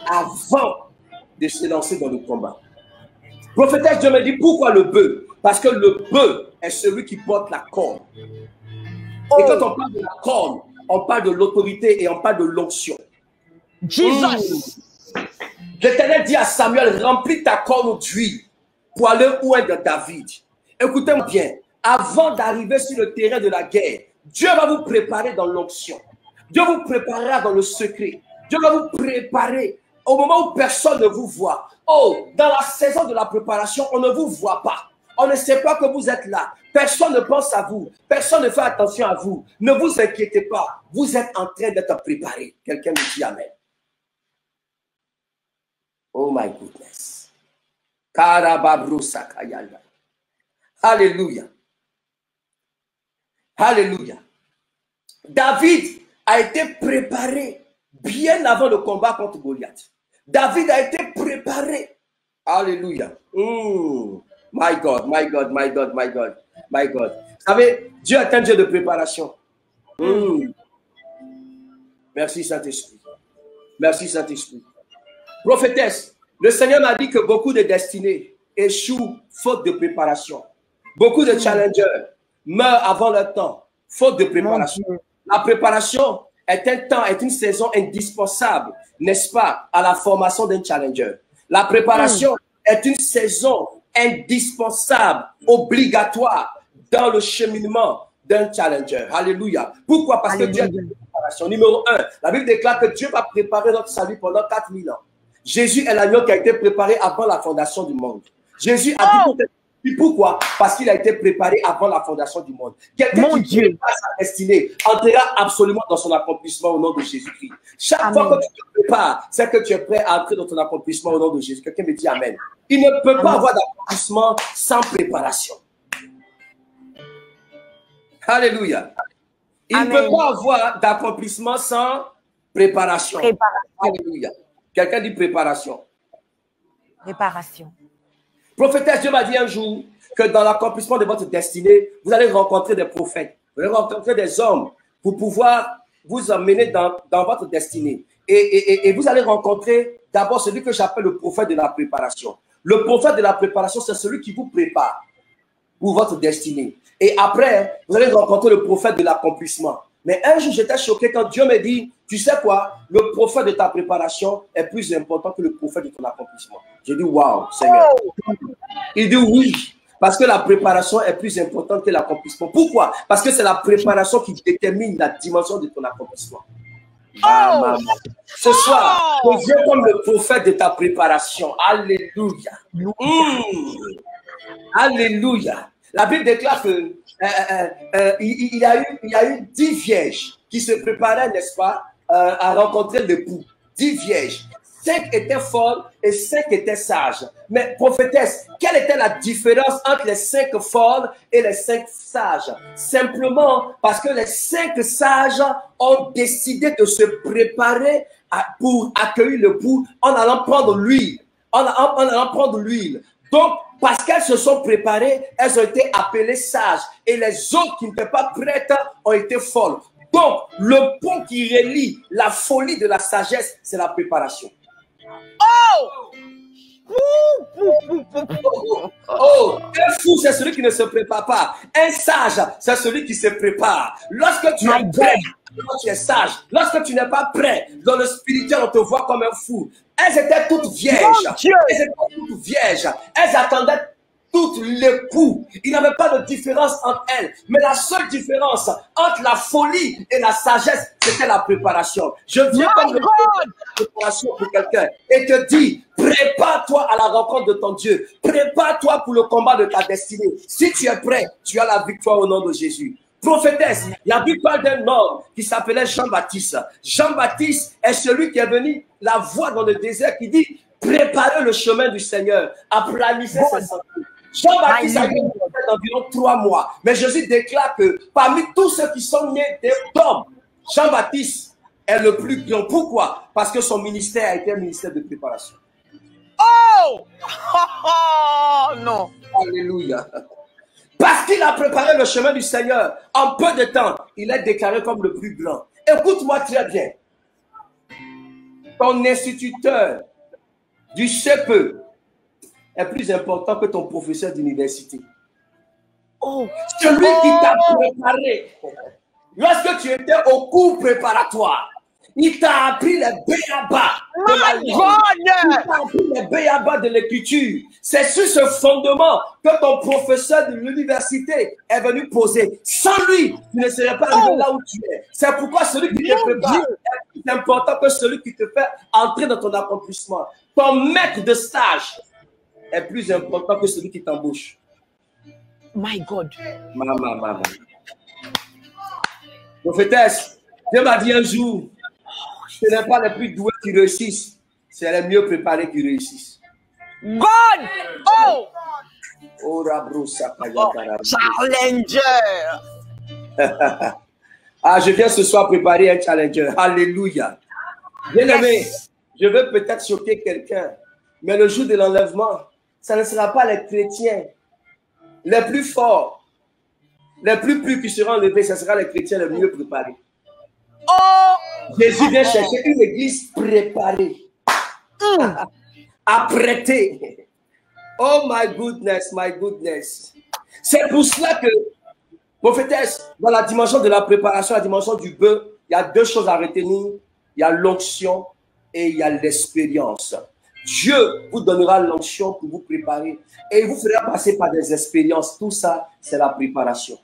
avant de se lancer dans le combat. Prophétesse, Dieu me dit pourquoi le bœuf? Parce que le bœuf est celui qui porte la corne. Et quand on parle de la corne, on parle de l'autorité et on parle de l'onction. Jesus. L'Éternel dit à Samuel, remplis ta corne d'huile pour aller où est de David. Écoutez-moi bien, avant d'arriver sur le terrain de la guerre, Dieu va vous préparer dans l'onction. Dieu vous préparera dans le secret. Dieu va vous préparer au moment où personne ne vous voit. Oh, dans la saison de la préparation, on ne vous voit pas. On ne sait pas que vous êtes là. Personne ne pense à vous. Personne ne fait attention à vous. Ne vous inquiétez pas. Vous êtes en train d'être préparé. Quelqu'un me dit Amen. Oh my goodness. Alléluia. Alléluia. David a été préparé bien avant le combat contre Goliath. David a été préparé. Alléluia. My God, my God, my God, my God, my God. Vous savez, Dieu est un Dieu de préparation. Merci Saint-Esprit. Merci Saint-Esprit. Prophétesse, le Seigneur m'a dit que beaucoup de destinées échouent faute de préparation. Beaucoup de challengers meurent avant leur temps, faute de préparation. La préparation est un temps, est une saison indispensable, n'est-ce pas, à la formation d'un challenger. La préparation est une saison indispensable, obligatoire dans le cheminement d'un challenger. Alléluia. Pourquoi? Parce que Dieu a une préparation. Numéro 1, la Bible déclare que Dieu va préparer notre salut pendant 4000 ans. Jésus est l'agneau qui a été préparé avant la fondation du monde. Jésus a dit pourquoi? Parce qu'il a été préparé avant la fondation du monde. Quelqu'un qui prépare sa destinée entrera absolument dans son accomplissement au nom de Jésus-Christ. Chaque fois que tu te prépares, c'est que tu es prêt à entrer dans ton accomplissement au nom de Jésus. Quelqu'un me dit Amen. Il ne peut pas avoir d'accomplissement sans préparation. Alléluia. Il ne peut pas avoir d'accomplissement sans préparation. Alléluia. Quelqu'un dit préparation. Préparation. Prophétesse, Dieu m'a dit un jour que dans l'accomplissement de votre destinée, vous allez rencontrer des prophètes, vous allez rencontrer des hommes pour pouvoir vous emmener dans votre destinée. Et vous allez rencontrer d'abord celui que j'appelle le prophète de la préparation. Le prophète de la préparation, c'est celui qui vous prépare pour votre destinée. Et après, vous allez rencontrer le prophète de l'accomplissement. Mais un jour, j'étais choqué quand Dieu me dit, tu sais quoi, le prophète de ta préparation est plus important que le prophète de ton accomplissement. J'ai dit, waouh, Seigneur. Il dit oui, parce que la préparation est plus importante que l'accomplissement. Pourquoi? Parce que c'est la préparation qui détermine la dimension de ton accomplissement. Ce soir, je viens comme le prophète de ta préparation. Alléluia. Alléluia. La Bible déclare que il y a eu 10 vierges qui se préparaient, n'est-ce pas, à rencontrer l'époux. 10 vierges. 5 étaient folles et 5 étaient sages. Mais prophétesse, quelle était la différence entre les 5 folles et les 5 sages? Simplement parce que les 5 sages ont décidé de se préparer pour accueillir l'époux en allant prendre l'huile. En allant prendre l'huile. Donc, parce qu'elles se sont préparées, elles ont été appelées sages. Et les autres qui n'étaient pas prêtes ont été folles. Donc, le pont qui relie la folie de la sagesse, c'est la préparation. Oh, un fou, c'est celui qui ne se prépare pas. Un sage, c'est celui qui se prépare. Lorsque tu es prêt, quand tu es sage, lorsque tu n'es pas prêt, dans le spirituel, on te voit comme un fou. Elles étaient toutes vierges. Elles étaient toutes vierges. Elles attendaient toutes l'époux. Il n'y avait pas de différence entre elles. Mais la seule différence entre la folie et la sagesse, c'était la préparation. Je viens comme la préparation pour quelqu'un et te dis, prépare-toi à la rencontre de ton Dieu. Prépare-toi pour le combat de ta destinée. Si tu es prêt, tu as la victoire au nom de Jésus. Prophétesse, la Bible parle d'un homme qui s'appelait Jean-Baptiste. Jean-Baptiste est celui qui est venu la voir dans le désert qui dit, préparez le chemin du Seigneur, aplanissez ses sentiers. Jean-Baptiste a eu une grossesse d'environ 3 mois. Mais Jésus déclare que parmi tous ceux qui sont nés d'hommes, Jean-Baptiste est le plus grand. Pourquoi? Parce que son ministère a été un ministère de préparation. Oh! Non. Alléluia. Parce qu'il a préparé le chemin du Seigneur, en peu de temps, il est déclaré comme le plus grand. Écoute-moi très bien. Ton instituteur du CPE est plus important que ton professeur d'université. Oh. Celui qui t'a préparé, lorsque tu étais au cours préparatoire, il t'a appris les béabas de la langue. Il t'a appris les béabas de l'écriture. C'est sur ce fondement que ton professeur de l'université est venu poser. Sans lui, tu ne serais pas arrivé là où tu es. C'est pourquoi celui qui te prépare est plus important que celui qui te fait entrer dans ton accomplissement. Ton maître de stage est plus important que celui qui t'embauche. My God. Maman. Prophétesse, Dieu m'a dit un jour, ce n'est pas les plus doués qui réussissent, c'est les mieux préparés qui réussissent. God! Oh! Challenger! Ah, je viens ce soir préparer un challenger. Alléluia. Bien aimé, je veux peut-être choquer quelqu'un, mais le jour de l'enlèvement, ça ne sera pas les chrétiens les plus forts, les plus purs qui seront enlevés, ce sera les chrétiens les mieux préparés. Jésus vient chercher une église préparée, apprêtée. Oh my goodness, my goodness. C'est pour cela que, prophétesse, dans la dimension de la préparation, la dimension du bœuf, il y a 2 choses à retenir. Il y a l'onction et il y a l'expérience. Dieu vous donnera l'onction pour vous préparer et il vous fera passer par des expériences. Tout ça, c'est la préparation.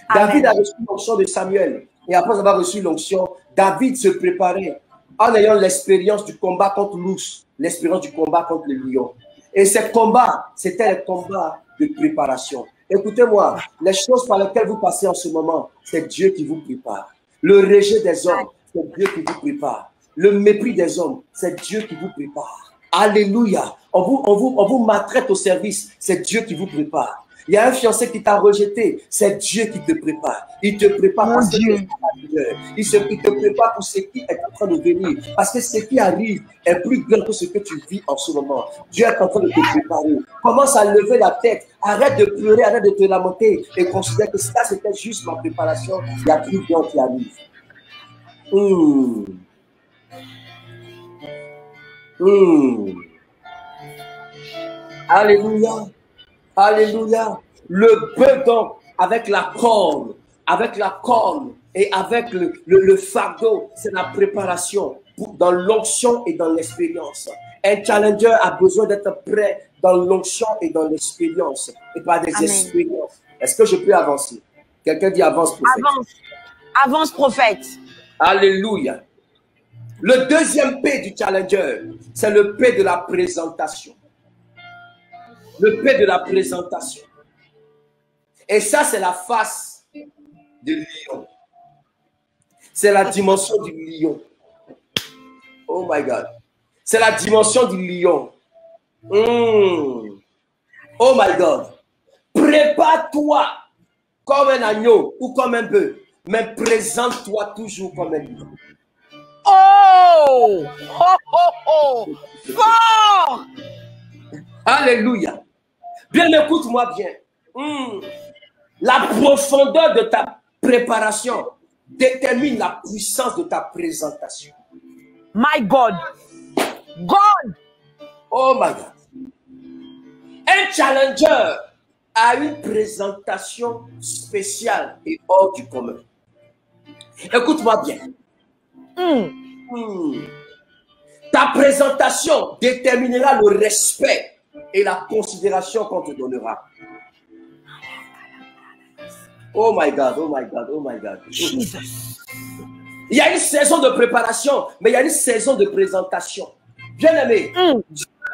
Amen. David a reçu l'onction de Samuel et après avoir reçu l'onction, David se préparait en ayant l'expérience du combat contre l'ours, l'expérience du combat contre le lion. Et ces combats, c'était les combats de préparation. Écoutez-moi, les choses par lesquelles vous passez en ce moment, c'est Dieu qui vous prépare. Le rejet des hommes, c'est Dieu qui vous prépare. Le mépris des hommes, c'est Dieu qui vous prépare. Alléluia. On vous maltraite au service, c'est Dieu qui vous prépare. Il y a un fiancé qui t'a rejeté, c'est Dieu qui te prépare. Il te prépare parce que il te prépare pour ce qui est en train de venir. Parce que ce qui arrive est plus grand que ce que tu vis en ce moment. Dieu est en train de te préparer. Commence à lever la tête. Arrête de pleurer, arrête de te lamenter et considère que ça, c'était juste ma préparation. Il y a plus grand qui arrive. Alléluia. Alléluia. Le bœuf donc, avec la corne et avec le fardeau, c'est la préparation dans l'onction et dans l'expérience. Un challenger a besoin d'être prêt dans l'onction et dans l'expérience et pas des expériences. Est-ce que je peux avancer? Quelqu'un dit avance, prophète. Avance, prophète. Alléluia. Le deuxième P du challenger, c'est le P de la présentation. Le P de la présentation. Et ça, c'est la face du lion. C'est la dimension du lion. Oh my God. C'est la dimension du lion. Oh my God. Prépare-toi comme un agneau ou comme un bœuf, mais présente-toi toujours comme un lion. Oh! Fort! Alléluia. Bien, écoute-moi bien. La profondeur de ta préparation détermine la puissance de ta présentation. My God. God. Oh my God. Un challenger a une présentation spéciale et hors du commun. Écoute-moi bien. Ta présentation déterminera le respect et la considération qu'on te donnera. Oh my God, oh my God, oh my God. Jesus. Il y a une saison de préparation, mais il y a une saison de présentation. Bien-aimé,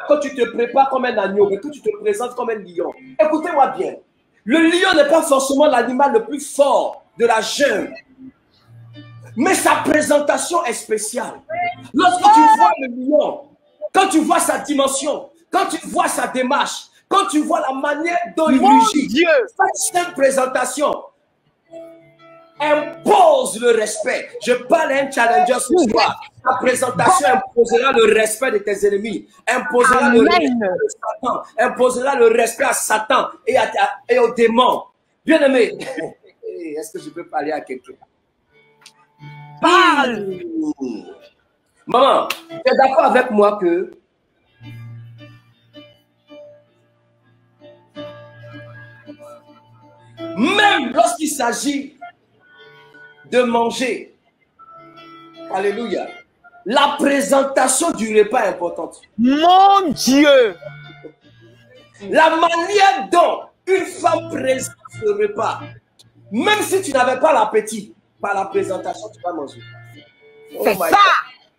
quand tu te prépares comme un agneau, mais que tu te présentes comme un lion, écoutez-moi bien. Le lion n'est pas forcément l'animal le plus fort de la jungle, mais sa présentation est spéciale. Lorsque tu vois le lion, quand tu vois sa dimension, quand tu vois sa démarche, quand tu vois la manière dont il rugit, cette présentation impose le respect. Je parle à un challenger ce soir. Ta présentation imposera le respect de tes ennemis, imposera le respect de Satan, imposera le respect à Satan et aux démons. Bien-aimé, est-ce que je peux parler à quelqu'un? Parle. Maman, tu es d'accord avec moi que même lorsqu'il s'agit de manger, alléluia, la présentation du repas est importante. Mon Dieu. La manière dont une femme présente le repas, même si tu n'avais pas l'appétit, par la présentation, tu vas manger. Oh c'est ça.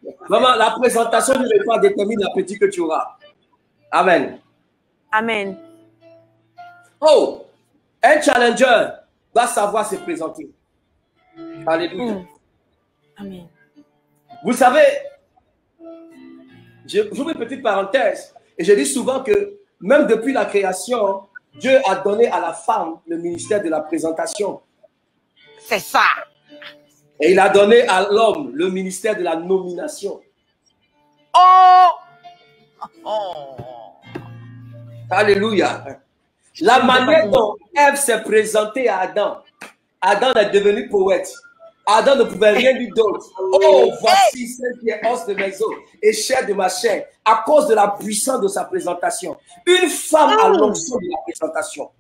God. Maman, la présentation du repas détermine l'appétit que tu auras. Amen. Amen. Oh, un challenger va savoir se présenter. Alléluia. Amen. Vous savez, j'ouvre une petite parenthèse et je dis souvent que même depuis la création, Dieu a donné à la femme le ministère de la présentation. C'est ça. Et il a donné à l'homme le ministère de la nomination. Oh. Alléluia. La manière dont Ève s'est présentée à Adam, Adam est devenu poète. Adam ne pouvait rien lui donner. Oh, voici celle qui est os de mes os et chair de ma chair, à cause de la puissance de sa présentation. Une femme a l'onction de la présentation.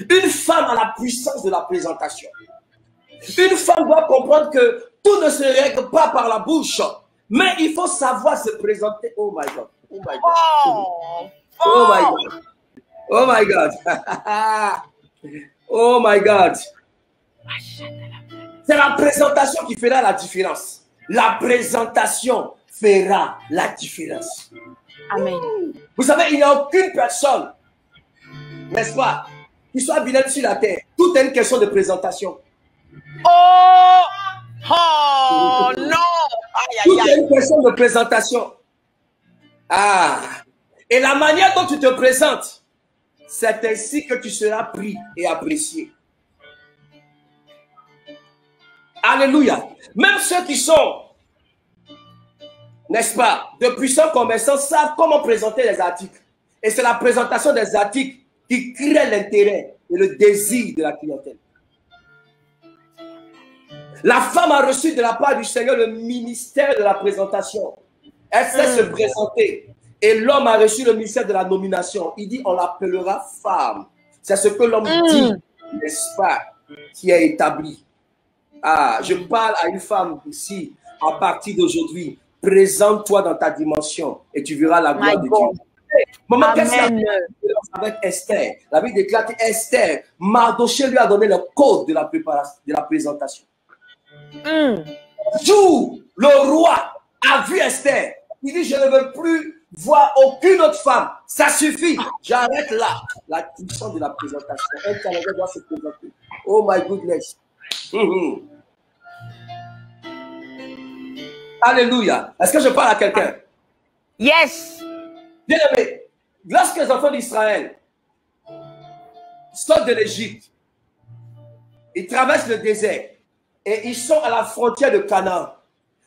Une femme a la puissance de la présentation. Une femme doit comprendre que tout ne se règle pas par la bouche, mais il faut savoir se présenter. Oh my God. Oh my God. Oh my God. Oh my God. Oh my God. C'est la présentation qui fera la différence. La présentation fera la différence. Amen. Vous savez, il n'y a aucune personne, n'est-ce pas, qui soit vilaine sur la terre. Tout est une question de présentation. Oh! Oh non! Aïe, Tout aïe, est aïe. une question de présentation. Ah! Et la manière dont tu te présentes, c'est ainsi que tu seras pris et apprécié. Alléluia. Même ceux qui sont, n'est-ce pas, de puissants commerçants savent comment présenter les articles. Et c'est la présentation des articles qui crée l'intérêt et le désir de la clientèle. La femme a reçu de la part du Seigneur le ministère de la présentation. Elle sait se présenter. Et l'homme a reçu le ministère de la nomination. Il dit, on l'appellera femme. C'est ce que l'homme dit, n'est-ce pas, qui est établi. Ah, je parle à une femme ici, à partir d'aujourd'hui. Présente-toi dans ta dimension et tu verras la gloire de Dieu. Maman, qu'est-ce qu'il y a avec Esther? La Bible déclare qu'Esther, Mardoché lui a donné le code de la préparation, de la présentation. Jour, le roi a vu Esther. Il dit, je ne veux plus voir aucune autre femme. Ça suffit. J'arrête là. La puissance de la présentation. Un Canadien doit se présenter. Oh my goodness. Alléluia. Est-ce que je parle à quelqu'un? Yes. Bien aimé, lorsque les enfants d'Israël sortent de l'Égypte, ils traversent le désert et ils sont à la frontière de Canaan.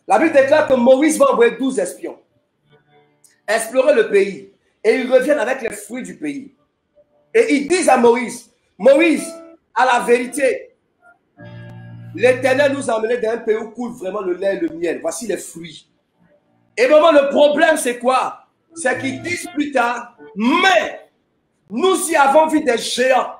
La Bible déclare que Moïse va envoyer 12 espions explorer le pays et ils reviennent avec les fruits du pays. Et ils disent à Moïse, Moïse, à la vérité, l'Éternel nous a amenés dans un pays où coule vraiment le lait et le miel. Voici les fruits. Et vraiment, le problème, c'est quoi? C'est qu'ils disent plus tard, mais nous y avons vu des géants,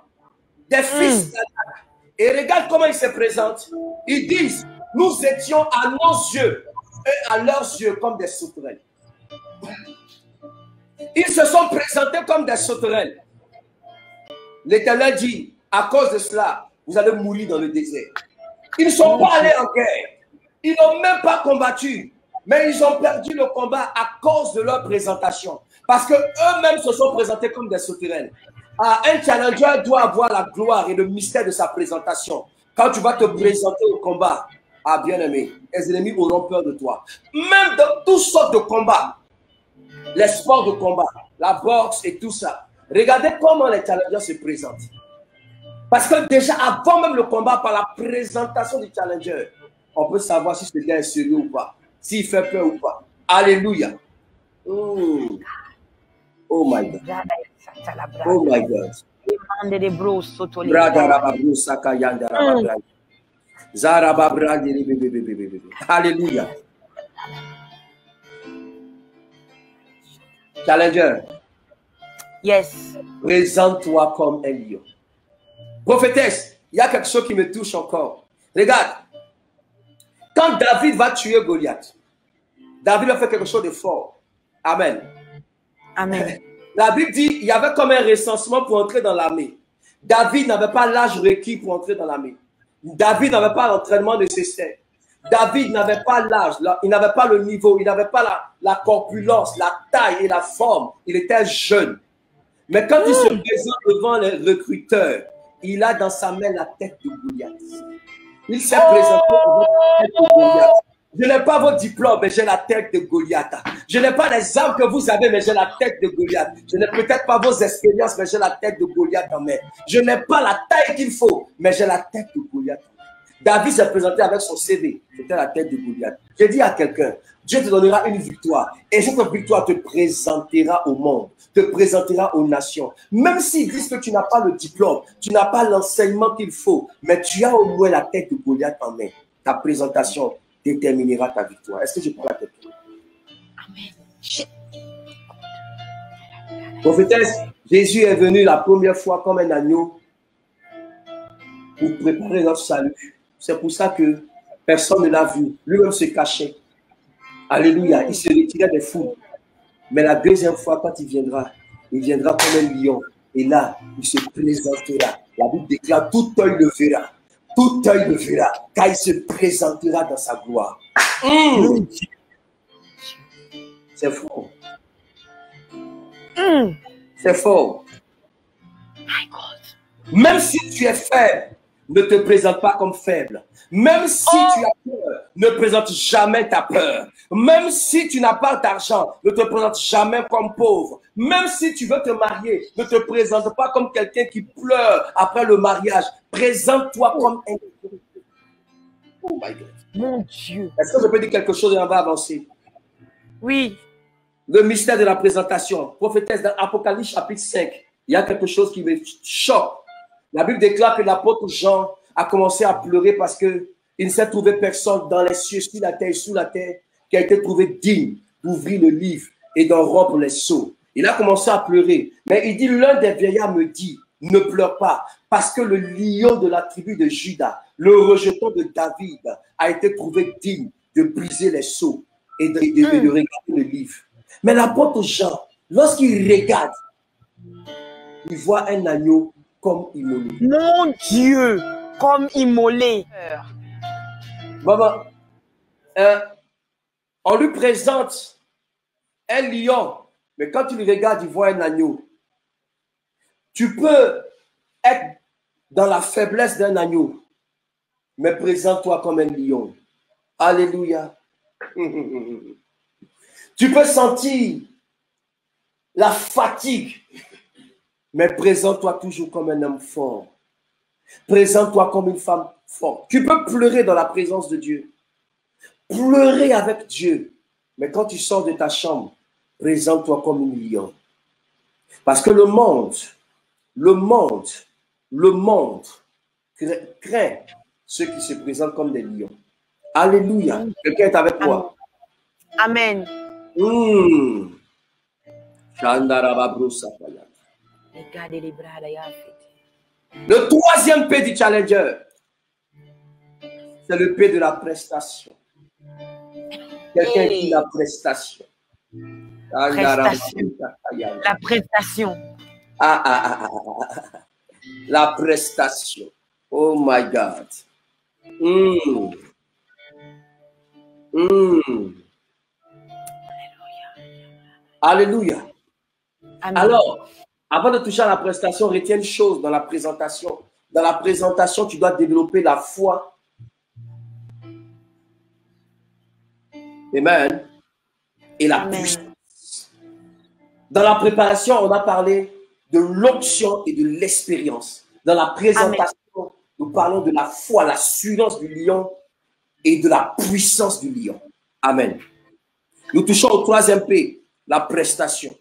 des fils d'Anak. Et regarde comment ils se présentent. Ils disent, nous étions à nos yeux et à leurs yeux comme des sauterelles. Ils se sont présentés comme des sauterelles. L'Éternel dit, à cause de cela, vous allez mourir dans le désert. Ils ne sont pas allés en guerre. Ils n'ont même pas combattu. Mais ils ont perdu le combat à cause de leur présentation. Parce qu'eux-mêmes se sont présentés comme des sauterelles. Un challenger doit avoir la gloire et le mystère de sa présentation. Quand tu vas te présenter au combat, bien-aimé, les ennemis auront peur de toi. Même dans toutes sortes de combats, les sports de combat, la boxe et tout ça. Regardez comment les challengers se présentent. Parce que déjà, avant même le combat, par la présentation du challenger, on peut savoir si ce gars est sérieux ou pas, s'il fait peur ou pas. Alléluia. Oh my God. Oh my God. Alléluia. Challenger. Yes. Présente-toi comme un lion. Prophétesse, il y a quelque chose qui me touche encore. Regarde. Quand David va tuer Goliath, David a fait quelque chose de fort. Amen. Amen. La Bible dit, il y avait comme un recensement pour entrer dans l'armée. David n'avait pas l'âge requis pour entrer dans l'armée. David n'avait pas l'entraînement nécessaire. David n'avait pas l'âge, il n'avait pas le niveau, il n'avait pas la corpulence, la taille et la forme. Il était jeune. Mais quand il se présente devant les recruteurs, il a dans sa main la tête de Goliath. Il s'est présenté devant la tête de Goliath. Je n'ai pas vos diplômes, mais j'ai la tête de Goliath. Je n'ai pas les armes que vous avez, mais j'ai la tête de Goliath. Je n'ai peut-être pas vos expériences, mais j'ai la tête de Goliath en main. Je n'ai pas la taille qu'il faut, mais j'ai la tête de Goliath. David s'est présenté avec son CV. C'était la tête de Goliath. J'ai dit à quelqu'un, Dieu te donnera une victoire. Et cette victoire te présentera au monde, te présentera aux nations. Même s'ils disent que tu n'as pas le diplôme, tu n'as pas l'enseignement qu'il faut, mais tu as au moins la tête de Goliath en main. Ta présentation déterminera ta victoire. Est-ce que je prends la tête? Amen. Prophétesse, Jésus est venu la première fois comme un agneau pour préparer notre salut. C'est pour ça que personne ne l'a vu. Lui-même se cachait. Alléluia. Il se retirait des foules. Mais la deuxième fois, quand il viendra comme un lion. Et là, il se présentera. La Bible déclare, tout œil le verra. Tout œil le verra. Car il se présentera dans sa gloire. C'est fort. C'est fort. Même si tu es faible, ne te présente pas comme faible. Même si tu as peur, ne présente jamais ta peur. Même si tu n'as pas d'argent, ne te présente jamais comme pauvre. Même si tu veux te marier, ne te présente pas comme quelqu'un qui pleure après le mariage. Présente-toi comme un... Oh my God. Mon Dieu. Est-ce que je peux dire quelque chose et on va avancer? Oui. Le mystère de la présentation. Prophétesse dans Apocalypse chapitre 5. Il y a quelque chose qui me choque. La Bible déclare que l'apôtre Jean a commencé à pleurer parce qu'il ne s'est trouvé personne dans les cieux, sur la terre et sous la terre qui a été trouvé digne d'ouvrir le livre et d'en rompre les sceaux. Il a commencé à pleurer. Mais il dit, l'un des vieillards me dit, ne pleure pas, parce que le lion de la tribu de Juda, le rejeton de David, a été trouvé digne de briser les sceaux et de regarder le livre. Mais l'apôtre Jean, lorsqu'il regarde, il voit un agneau comme immolé. Mon Dieu, comme immolé. Maman, on lui présente un lion, mais quand tu le regardes, il voit un agneau. Tu peux être dans la faiblesse d'un agneau, mais présente-toi comme un lion. Alléluia. Tu peux sentir la fatigue, mais présente-toi toujours comme un homme fort. Présente-toi comme une femme forte. Tu peux pleurer dans la présence de Dieu. Pleurer avec Dieu. Mais quand tu sors de ta chambre, présente-toi comme un lion. Parce que le monde craint ceux qui se présentent comme des lions. Alléluia. Quelqu'un est avec moi. Amen. Le troisième P du challenger, c'est le P de la prestation. Quelqu'un dit la prestation. La prestation. La prestation. Oh my God. Alléluia. Amen. Alors, avant de toucher à la prestation, retiens une chose dans la présentation. Dans la présentation, tu dois développer la foi. Amen. Et la puissance. Dans la préparation, on a parlé de l'onction et de l'expérience. Dans la présentation, nous parlons de la foi, l'assurance du lion et de la puissance du lion. Amen. Nous touchons au troisième P, la prestation.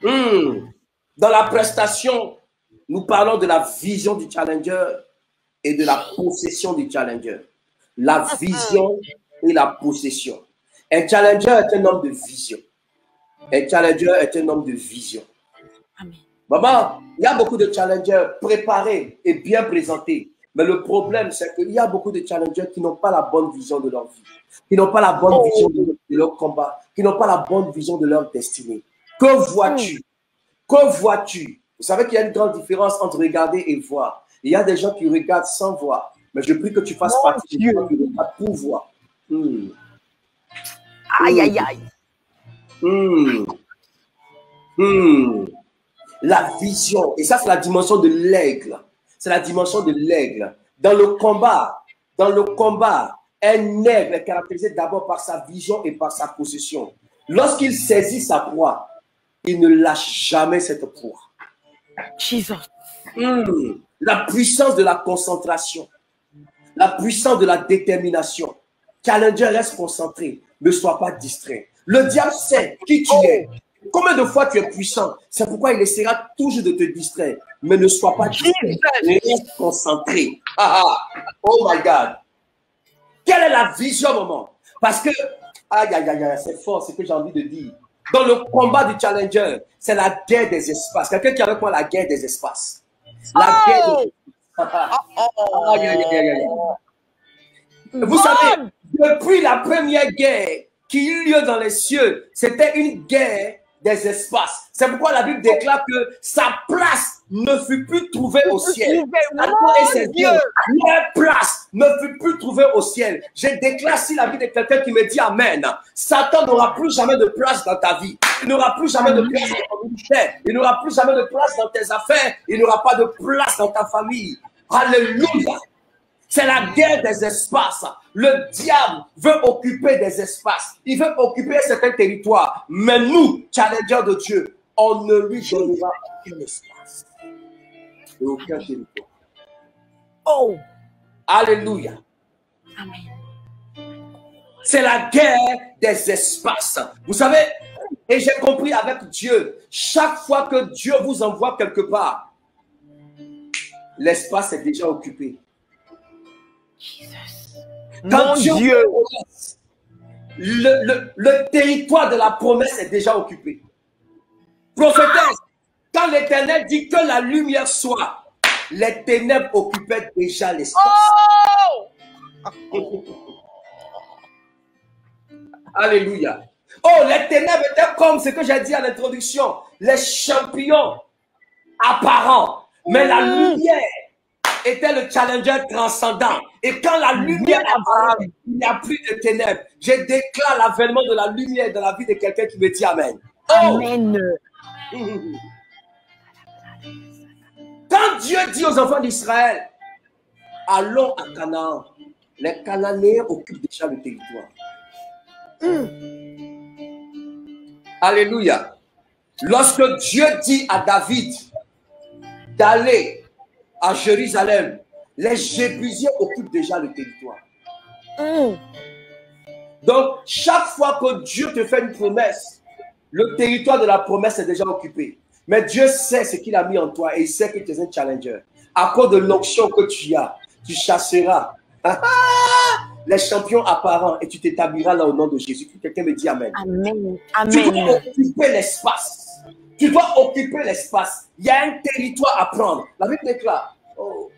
Dans la prestation, nous parlons de la vision du challenger et de la possession du challenger. La vision et la possession. Un challenger est un homme de vision. Un challenger est un homme de vision. Amen. Maman, il y a beaucoup de challengers préparés et bien présentés. Mais le problème, c'est qu'il y a beaucoup de challengers qui n'ont pas la bonne vision de leur vie, qui n'ont pas la bonne vision de leur combat, qui n'ont pas la bonne vision de leur destinée. Que vois-tu? Que vois-tu? Vous savez qu'il y a une grande différence entre regarder et voir. Il y a des gens qui regardent sans voir. Mais je prie que tu fasses partie de gens qui regardent pour voir. Aïe, aïe, aïe. La vision. Et ça, c'est la dimension de l'aigle. C'est la dimension de l'aigle. Dans le combat, un aigle est caractérisé d'abord par sa vision et par sa possession. Lorsqu'il saisit sa proie, il ne lâche jamais cette proie. Jesus. La puissance de la concentration, la puissance de la détermination. Challenger, reste concentré, ne sois pas distrait. Le diable sait qui tu es. Combien de fois tu es puissant? C'est pourquoi il essaiera toujours de te distraire. Mais ne sois pas distrait. Reste concentré. Oh my God. Quelle est la vision, maman? Parce que, c'est fort ce que j'ai envie de dire. Dans le combat du challenger, c'est la guerre des espaces. Quelqu'un qui a avec moi la guerre des espaces. La guerre des espaces. Vous savez, depuis la première guerre qui eut lieu dans les cieux, c'était une guerre des espaces. C'est pourquoi la Bible déclare que sa place ne fut plus trouvée au ciel. Leur place ne fut plus trouvée au ciel. Je déclare si la vie de quelqu'un qui me dit Amen. Satan n'aura plus jamais de place dans ta vie. Il n'aura plus jamais de place dans ton ministère. Il n'aura plus jamais de place dans tes affaires. Il n'aura pas de place dans ta famille. Alléluia. C'est la guerre des espaces. Le diable veut occuper des espaces. Il veut occuper certains territoires. Mais nous, challengers de Dieu, on ne lui donnera aucun espace. Et aucun territoire. Oh! Alléluia. Amen. C'est la guerre des espaces. Vous savez, et j'ai compris avec Dieu, chaque fois que Dieu vous envoie quelque part, l'espace est déjà occupé. Quand Dieu, le territoire de la promesse est déjà occupé. Prophétesse, quand l'Éternel dit que la lumière soit, les ténèbres occupaient déjà l'espace. Alléluia. Oh, les ténèbres étaient comme ce que j'ai dit à l'introduction, les champignons apparents, mais la lumière était le challenger transcendant. Et quand la lumière apparaît, il n'y a plus de ténèbres. Je déclare l'avènement de la lumière dans la vie de quelqu'un qui me dit Amen. Oh. Amen. Quand Dieu dit aux enfants d'Israël, allons à Canaan, les Cananéens occupent déjà le territoire. Alléluia. Lorsque Dieu dit à David d'aller à Jérusalem, les Jébusiens occupent déjà le territoire. Donc, chaque fois que Dieu te fait une promesse, le territoire de la promesse est déjà occupé. Mais Dieu sait ce qu'il a mis en toi et il sait que tu es un challenger. À cause de l'onction que tu as, tu chasseras les champions apparents et tu t'établiras là au nom de Jésus. Quelqu'un me dit Amen. Amen. Tu dois Amen. occuper l'espace. Tu dois occuper l'espace. Il y a un territoire à prendre. La Bible déclare. Oh.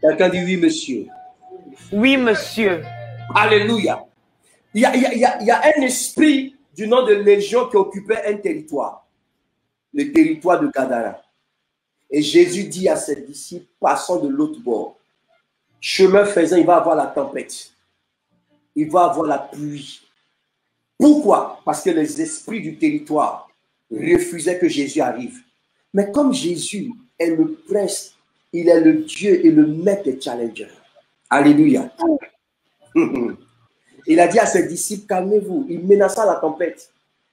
Quelqu'un dit oui, monsieur. Oui, monsieur. Alléluia. Il y a un esprit du nom de Légion qui occupait un territoire. Le territoire de Gadara. Et Jésus dit à ses disciples, passons de l'autre bord. Chemin faisant, il va avoir la tempête. Il va avoir la pluie. Pourquoi? Parce que les esprits du territoire refusaient que Jésus arrive. Mais comme Jésus est le prince, il est le Dieu et le maître des challengers. Alléluia. Il a dit à ses disciples, calmez-vous. Il menaça la tempête.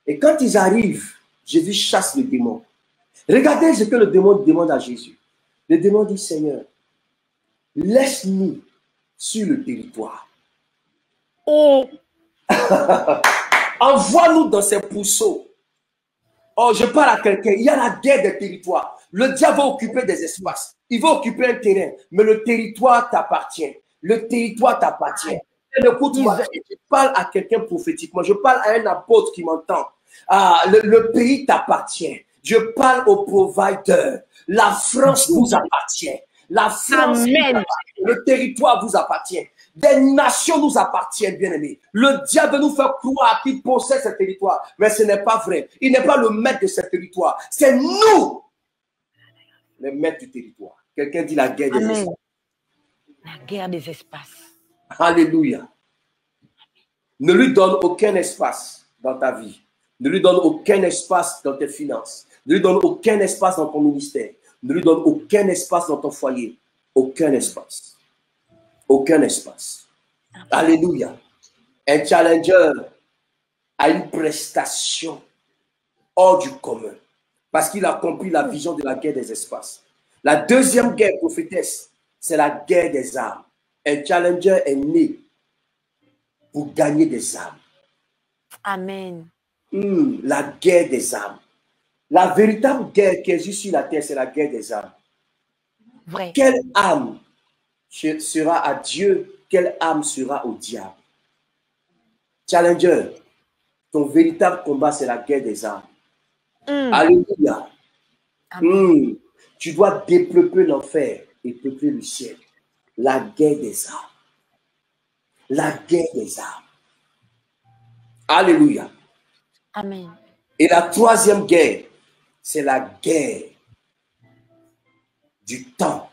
Et quand ils arrivent, Jésus chasse le démon. Regardez ce que le démon demande à Jésus. Le démon dit, Seigneur, laisse-nous sur le territoire. Oh. Envoie-nous dans ces pourceaux. Oh, je parle à quelqu'un. Il y a la guerre des territoires. Le diable va occuper des espaces. Il va occuper un terrain. Mais le territoire t'appartient. Le territoire t'appartient. Écoute-moi, je parle à quelqu'un prophétiquement. Je parle à un apôtre qui m'entend. Le pays t'appartient. Je parle au provider. La France vous appartient. La France, le territoire vous appartient. Des nations nous appartiennent, bien-aimés. Le diable veut nous faire croire qu'il possède ce territoire. Mais ce n'est pas vrai. Il n'est pas le maître de ce territoire. C'est nous, les maîtres du territoire. Quelqu'un dit la guerre des espaces. La guerre des espaces. Alléluia. Ne lui donne aucun espace dans ta vie. Ne lui donne aucun espace dans tes finances. Ne lui donne aucun espace dans ton ministère. Ne lui donne aucun espace dans ton foyer. Aucun espace. Aucun espace. Alléluia. Un challenger a une prestation hors du commun parce qu'il a compris la vision de la guerre des espaces. La deuxième guerre prophétesse, c'est la guerre des âmes. Un challenger est né pour gagner des âmes. Amen. La guerre des âmes. La véritable guerre qui existe sur la terre, c'est la guerre des âmes. Vrai. Quelle âme sera à Dieu? Quelle âme sera au diable? Challenger, ton véritable combat, c'est la guerre des âmes. Alléluia. Tu dois dépeupler l'enfer et peupler le ciel. La guerre des âmes. La guerre des âmes. Alléluia. Amen. Et la troisième guerre, c'est la guerre du temps.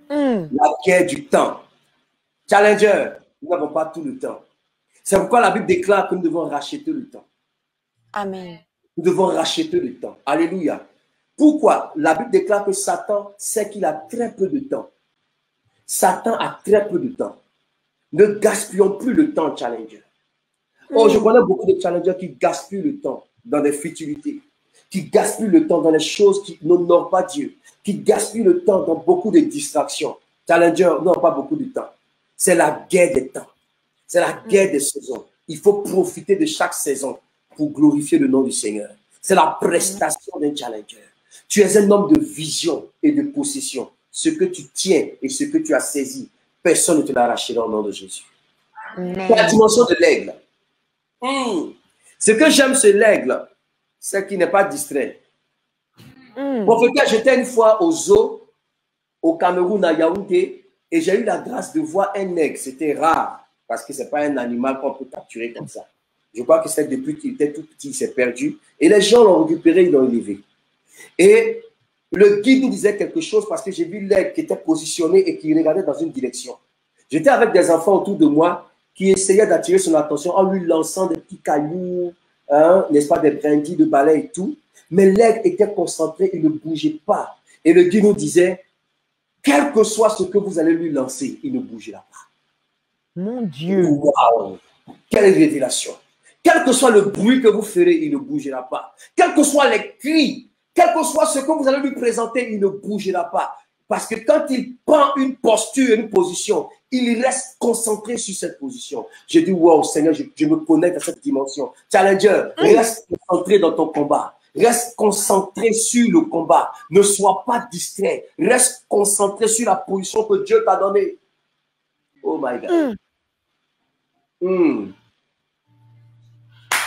La guerre du temps. Challenger, nous n'avons pas tout le temps. C'est pourquoi la Bible déclare que nous devons racheter le temps. Amen. Nous devons racheter le temps. Alléluia. Pourquoi? La Bible déclare que Satan sait qu'il a très peu de temps. Satan a très peu de temps. Ne gaspillons plus le temps, challenger. Oh, je connais beaucoup de challengers qui gaspillent le temps dans des futilités, qui gaspillent le temps dans les choses qui n'honorent pas Dieu, qui gaspillent le temps dans beaucoup de distractions. Challengers n'ont pas beaucoup de temps. C'est la guerre des temps. C'est la guerre des saisons. Il faut profiter de chaque saison pour glorifier le nom du Seigneur. C'est la prestation d'un challenger. Tu es un homme de vision et de possession. Ce que tu tiens et ce que tu as saisi, personne ne te l'arrachera au nom de Jésus. C'est la dimension de l'aigle. Ce que j'aime chez l'aigle, c'est qu'il n'est pas distrait. Prophétique, j'étais une fois au zoo, au Cameroun, à Yaoundé, et j'ai eu la grâce de voir un aigle. C'était rare, parce que ce n'est pas un animal qu'on peut capturer comme ça. Je crois que c'est depuis qu'il était tout petit, il s'est perdu. Et les gens l'ont récupéré, ils l'ont élevé. Et le guide nous disait quelque chose parce que j'ai vu l'aigle qui était positionné et qui regardait dans une direction. J'étais avec des enfants autour de moi qui essayaient d'attirer son attention en lui lançant des petits cailloux, n'est-ce pas, des brindilles de balai et tout. Mais l'aigle était concentré, il ne bougeait pas. Et le guide nous disait, quel que soit ce que vous allez lui lancer, il ne bougera pas. Mon Dieu. Wow. Quelle révélation. Quel que soit le bruit que vous ferez, il ne bougera pas. Quels que soient les cris, quel que soit ce que vous allez lui présenter, il ne bougera pas. Parce que quand il prend une posture, une position, il reste concentré sur cette position. Je dis, wow, Seigneur, je me connecte à cette dimension. Challenger, reste concentré dans ton combat. Reste concentré sur le combat. Ne sois pas distrait. Reste concentré sur la position que Dieu t'a donnée. Oh my God.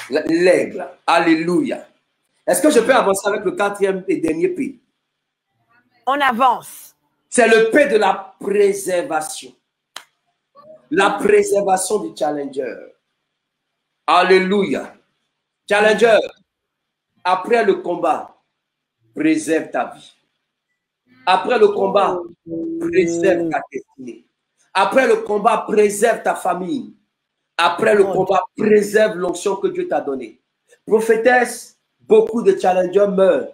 L'aigle. Alléluia. Est-ce que je peux avancer avec le 4e et dernier P? On avance. C'est le P de la préservation. La préservation du challenger. Alléluia. Challenger, après le combat, préserve ta vie. Après le combat, préserve ta destinée. Après le combat, préserve ta famille. Après le combat, préserve l'onction que Dieu t'a donnée. Prophétesse, beaucoup de challengers meurent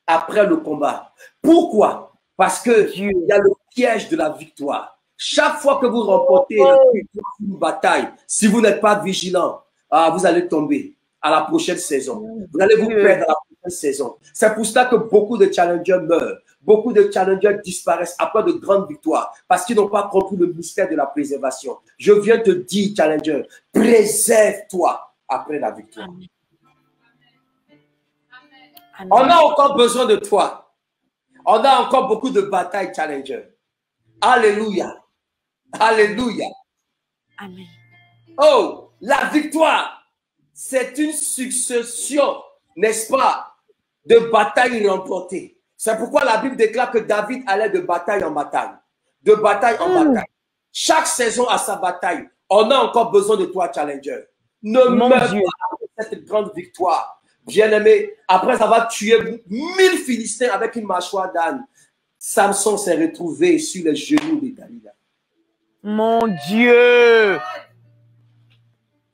après le combat. Pourquoi? Parce que il y a le piège de la victoire. Chaque fois que vous remportez une bataille, si vous n'êtes pas vigilant, vous allez tomber à la prochaine saison. Vous allez vous perdre à la prochaine saison. C'est pour cela que beaucoup de challengers meurent. Beaucoup de challengers disparaissent après de grandes victoires parce qu'ils n'ont pas compris le mystère de la préservation. Je viens te dire, challenger, préserve-toi après la victoire. Amen. On a encore besoin de toi. On a encore beaucoup de batailles, challenger. Alléluia. Alléluia. Amen. Oh, la victoire, c'est une succession, n'est-ce pas, de batailles remportées. C'est pourquoi la Bible déclare que David allait de bataille en bataille. De bataille en bataille. Chaque saison a sa bataille. On a encore besoin de toi, challenger. Ne meurs pas avec cette grande victoire. Bien-aimé, après avoir tué 1000 Philistins avec une mâchoire d'âne, Samson s'est retrouvé sur les genoux de Dalila. Mon Dieu!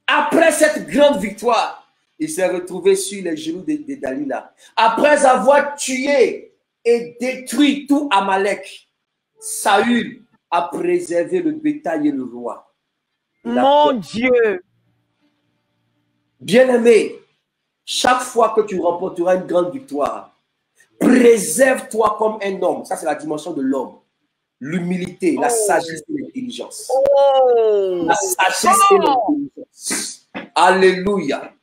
Après cette grande victoire, il s'est retrouvé sur les genoux de Dalila. Après avoir tué et détruit tout Amalek, Saül a préservé le bétail et le roi. Mon Dieu! Bien-aimé, chaque fois que tu remporteras une grande victoire, préserve-toi comme un homme. Ça, c'est la dimension de l'homme. L'humilité, la sagesse et l'intelligence. La sagesse et l'intelligence. Alléluia.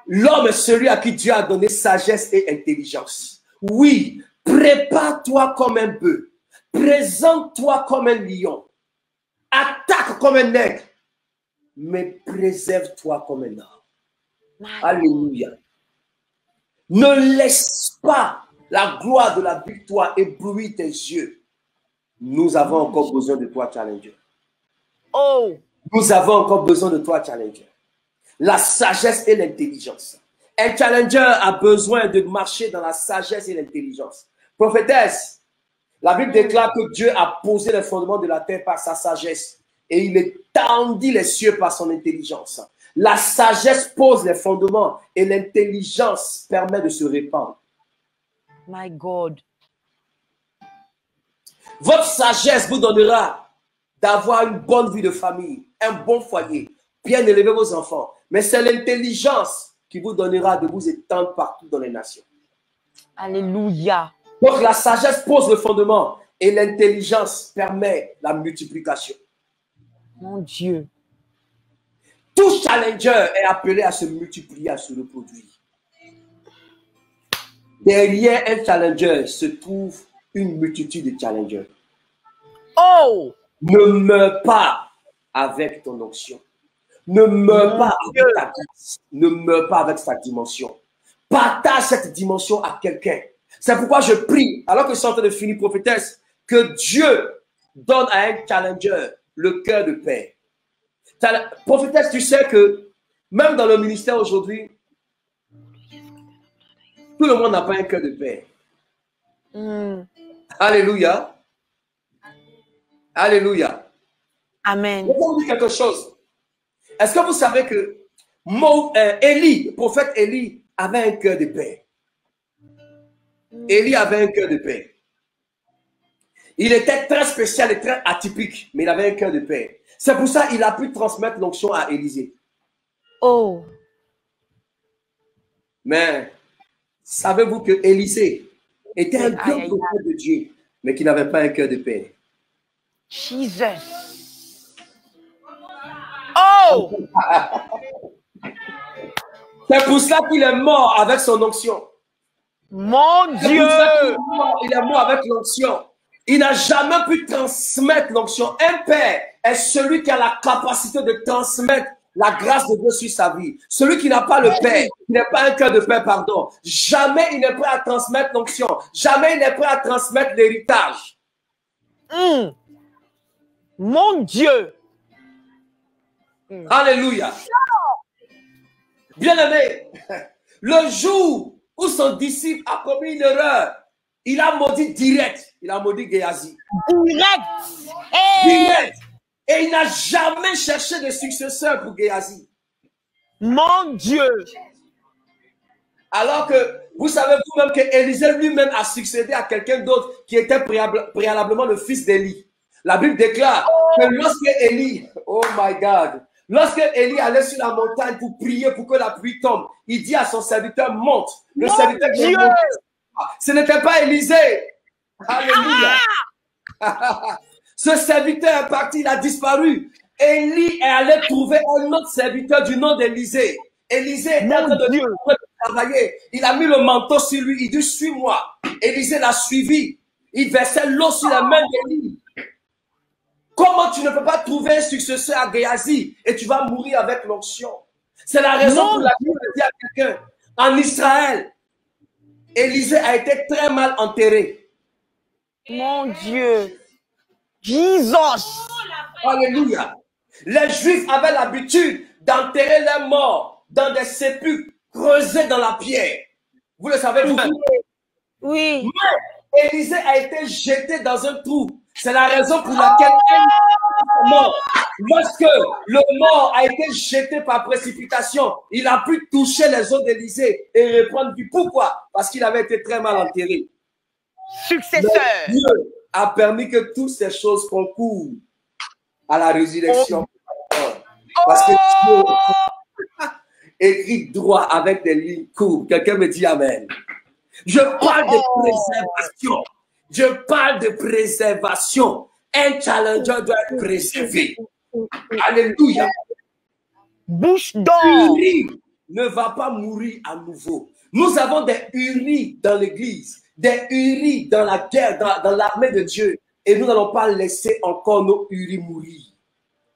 L'homme est celui à qui Dieu a donné sagesse et intelligence. Oui, prépare-toi comme un bœuf. Présente-toi comme un lion. Attaque comme un aigle. Mais préserve-toi comme un homme. Alléluia. Ne laisse pas la gloire de la victoire éblouir tes yeux. Nous avons encore besoin de toi, challenger. Nous avons encore besoin de toi, challenger. La sagesse et l'intelligence. Un challenger a besoin de marcher dans la sagesse et l'intelligence. Prophétesse, la Bible déclare que Dieu a posé les fondements de la terre par sa sagesse et il étendit les cieux par son intelligence. La sagesse pose les fondements et l'intelligence permet de se répandre. My God. Votre sagesse vous donnera d'avoir une bonne vie de famille, un bon foyer, bien élever vos enfants. Mais c'est l'intelligence qui vous donnera de vous étendre partout dans les nations. Alléluia. Donc la sagesse pose le fondement et l'intelligence permet la multiplication. Mon Dieu. Tout challenger est appelé à se multiplier, à se reproduire. Derrière un challenger se trouve une multitude de challengers. Ne meurs pas avec ton onction. Ne meurs pas avec ta grâce. Ne meurs pas avec sa dimension. Partage cette dimension à quelqu'un. C'est pourquoi je prie, alors que je suis en train de finir, prophétesse, que Dieu donne à un challenger le cœur de paix. Prophétesse, tu sais que même dans le ministère aujourd'hui, tout le monde n'a pas un cœur de paix. Alléluia. Alléluia. Amen. Je vais vous dire quelque chose. Est-ce que vous savez que Élie, le prophète Élie, avait un cœur de paix? Élie avait un cœur de paix. Il était très spécial et très atypique, mais il avait un cœur de paix. C'est pour ça qu'il a pu transmettre l'onction à Élisée. Mais savez-vous que Élisée était un grand prophète de Dieu, mais qui n'avait pas un cœur de paix? Jesus. C'est pour cela qu'il est mort avec son onction. Mon Dieu. Il est mort avec l'onction. Il n'a jamais pu transmettre l'onction. Un père est celui qui a la capacité de transmettre la grâce de Dieu sur sa vie. Celui qui n'a pas le père, qui n'est pas un cœur de père, pardon. Jamais il n'est prêt à transmettre l'onction. Jamais il n'est prêt à transmettre l'héritage. Mon Dieu. Alléluia. Bien-aimé, le jour où son disciple a commis une erreur, il a maudit direct. Il a maudit Géasi. Direct. Direct. Et il n'a jamais cherché de successeur pour Géasi. Mon Dieu. Alors que vous savez vous-même que Élisée lui-même a succédé à quelqu'un d'autre qui était préalablement le fils d'Élie. La Bible déclare que lorsque Élie, oh my God, lorsque Élie allait sur la montagne pour prier pour que la pluie tombe, il dit à son serviteur, monte. Le serviteur qui est monté. Ce n'était pas Élisée. Alléluia. Ce serviteur est parti, il a disparu. Élie est allé trouver un autre serviteur du nom d'Élisée. Élisée est en train de travailler. Il a mis le manteau sur lui. Il dit, suis-moi. Élisée l'a suivi. Il versait l'eau sur la main d'Élie. Comment tu ne peux pas trouver un successeur à Géasi et tu vas mourir avec l'onction? C'est la raison pour laquelle je dis à quelqu'un, en Israël, Élisée a été très mal enterré. Mon Dieu. Jesus. Alléluia. Les Juifs avaient l'habitude d'enterrer leurs morts dans des sépulcres creusés dans la pierre. Vous le savez vous-même. Oui. Mais Élisée a été jeté dans un trou. C'est la raison pour laquelle lorsque le mort a été jeté par précipitation, il a pu toucher les os d'Élisée et reprendre vie. Pourquoi? Parce qu'il avait été très mal enterré. Successeur. Mais Dieu a permis que toutes ces choses concourent à la résurrection. Parce que Dieu écrit droit avec des lignes courbes. Quelqu'un me dit Amen. Je parle de préservation. Je parle de préservation. Un challenger doit être préservé. Alléluia. Bouche d'or. Uri ne va pas mourir à nouveau. Nous avons des Uri dans l'église, des Uri dans la guerre, dans l'armée de Dieu. Et nous n'allons pas laisser encore nos Uri mourir.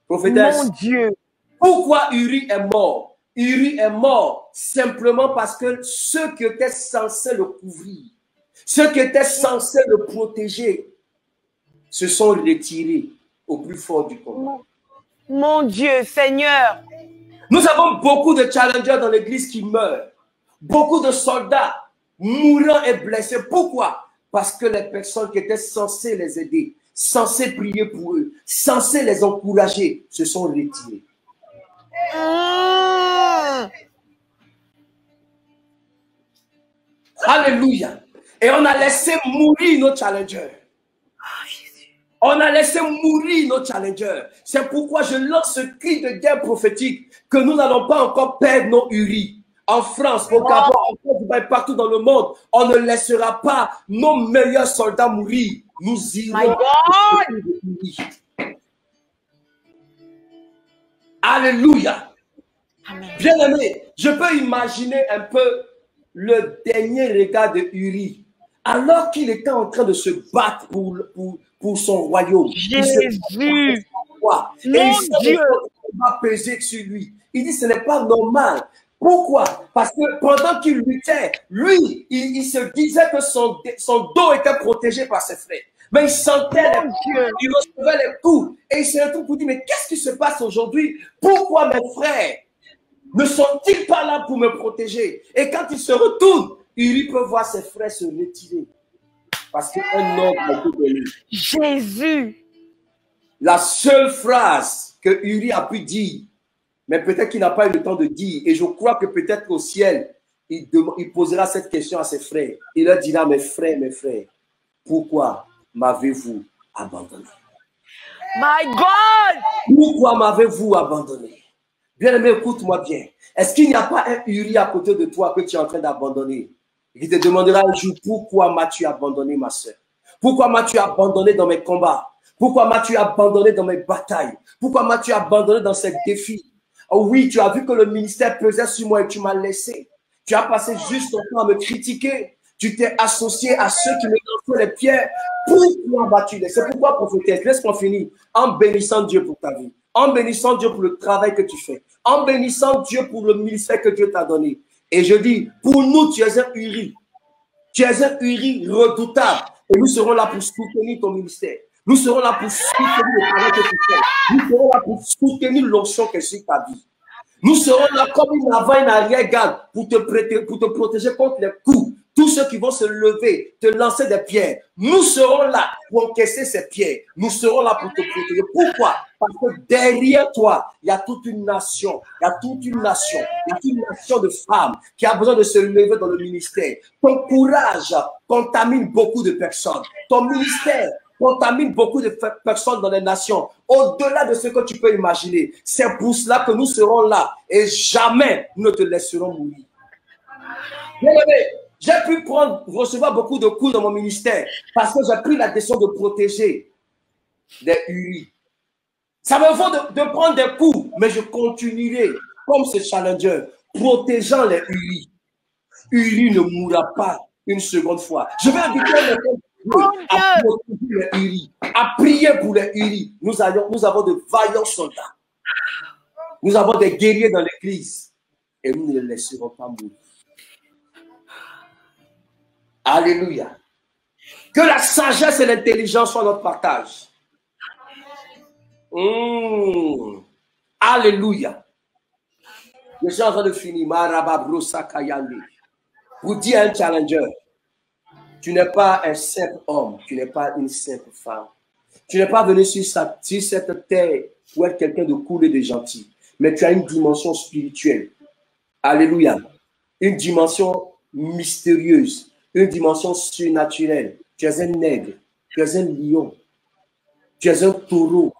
Prophétesse, mon Dieu. Pourquoi Uri est mort? Uri est mort simplement parce que ceux qui étaient censés le couvrir, ceux qui étaient censés le protéger, se sont retirés au plus fort du combat. Mon Dieu, Seigneur. Nous avons beaucoup de challengers dans l'église qui meurent. Beaucoup de soldats mourant et blessés. Pourquoi? Parce que les personnes qui étaient censées les aider, censées prier pour eux, censées les encourager, se sont retirées. Alléluia. Et on a laissé mourir nos challengers. On a laissé mourir nos challengers. C'est pourquoi je lance ce cri de guerre prophétique que nous n'allons pas encore perdre nos Uri. En France, au Gabon, en Côte d'Ivoire, partout dans le monde, on ne laissera pas nos meilleurs soldats mourir. Nous irons. Alléluia. Bien-aimé, je peux imaginer un peu le dernier regard de Uri. Alors qu'il était en train de se battre pour son royaume. Jésus. Mon Dieu. Il va peser sur lui. Il dit ce n'est pas normal. Pourquoi? Parce que pendant qu'il luttait, lui, il se disait que son dos était protégé par ses frères. Mais il sentait les coups, il recevait les coups. Et il se retrouve pour dire, mais qu'est-ce qui se passe aujourd'hui? Pourquoi mes frères ne sont-ils pas là pour me protéger? Et quand il se retourne, Uri peut voir ses frères se retirer. Parce qu'un homme a tout donné. Jésus. La seule phrase que Uri a pu dire, mais peut-être qu'il n'a pas eu le temps de dire, et je crois que peut-être qu'au ciel, il posera cette question à ses frères. Il leur dira, mes frères, pourquoi m'avez-vous abandonné? My God! Pourquoi m'avez-vous abandonné? Bien-aimé, écoute-moi bien. Est-ce qu'il n'y a pas un Uri à côté de toi que tu es en train d'abandonner? Il te demandera un jour, pourquoi m'as-tu abandonné, ma soeur? Pourquoi m'as-tu abandonné dans mes combats? Pourquoi m'as-tu abandonné dans mes batailles? Pourquoi m'as-tu abandonné dans ces défis? Oh oui, tu as vu que le ministère pesait sur moi et tu m'as laissé. Tu as passé juste ton temps à me critiquer. Tu t'es associé à ceux qui me lançaient les pierres pour combattre. C'est pourquoi, prophétesse, laisse-moi finir en bénissant Dieu pour ta vie, en bénissant Dieu pour le travail que tu fais, en bénissant Dieu pour le ministère que Dieu t'a donné. Et je dis, pour nous, tu es un Uri. Tu es un Uri redoutable. Et nous serons là pour soutenir ton ministère. Nous serons là pour soutenir le travail que tu fais. Nous serons là pour soutenir l'onction que sur ta vie. Nous serons là comme une avant et une arrière-garde pour te protéger contre les coups. Tous ceux qui vont se lever, te lancer des pierres, nous serons là pour encaisser ces pierres. Nous serons là pour te protéger. Pourquoi? Parce que derrière toi, il y a toute une nation. Il y a toute une nation. Il y a toute une nation de femmes qui a besoin de se lever dans le ministère. Ton courage contamine beaucoup de personnes. Ton ministère contamine beaucoup de personnes dans les nations. Au-delà de ce que tu peux imaginer. C'est pour cela que nous serons là. Et jamais nous ne te laisserons mourir. Bien-aimé, j'ai pu recevoir beaucoup de coups dans mon ministère parce que j'ai pris la décision de protéger des Uri. Ça me faut de prendre des coups, mais je continuerai comme ce challenger, protégeant les Uri. Uri ne mourra pas une seconde fois. Je vais inviter les gens à protéger les Uri, à prier pour les Uri. Nous avons de vaillants soldats. Nous avons des guerriers dans l'église et nous ne les laisserons pas mourir. Alléluia. Que la sagesse et l'intelligence soient notre partage. Alléluia. Je suis en train de finir. Vous dites à un challenger, tu n'es pas un simple homme, tu n'es pas une simple femme. Tu n'es pas venu sur cette terre pour être quelqu'un de cool et de gentil, mais tu as une dimension spirituelle. Alléluia. Une dimension mystérieuse. Une dimension surnaturelle. Tu es un nègre, tu es un lion, tu es un taureau.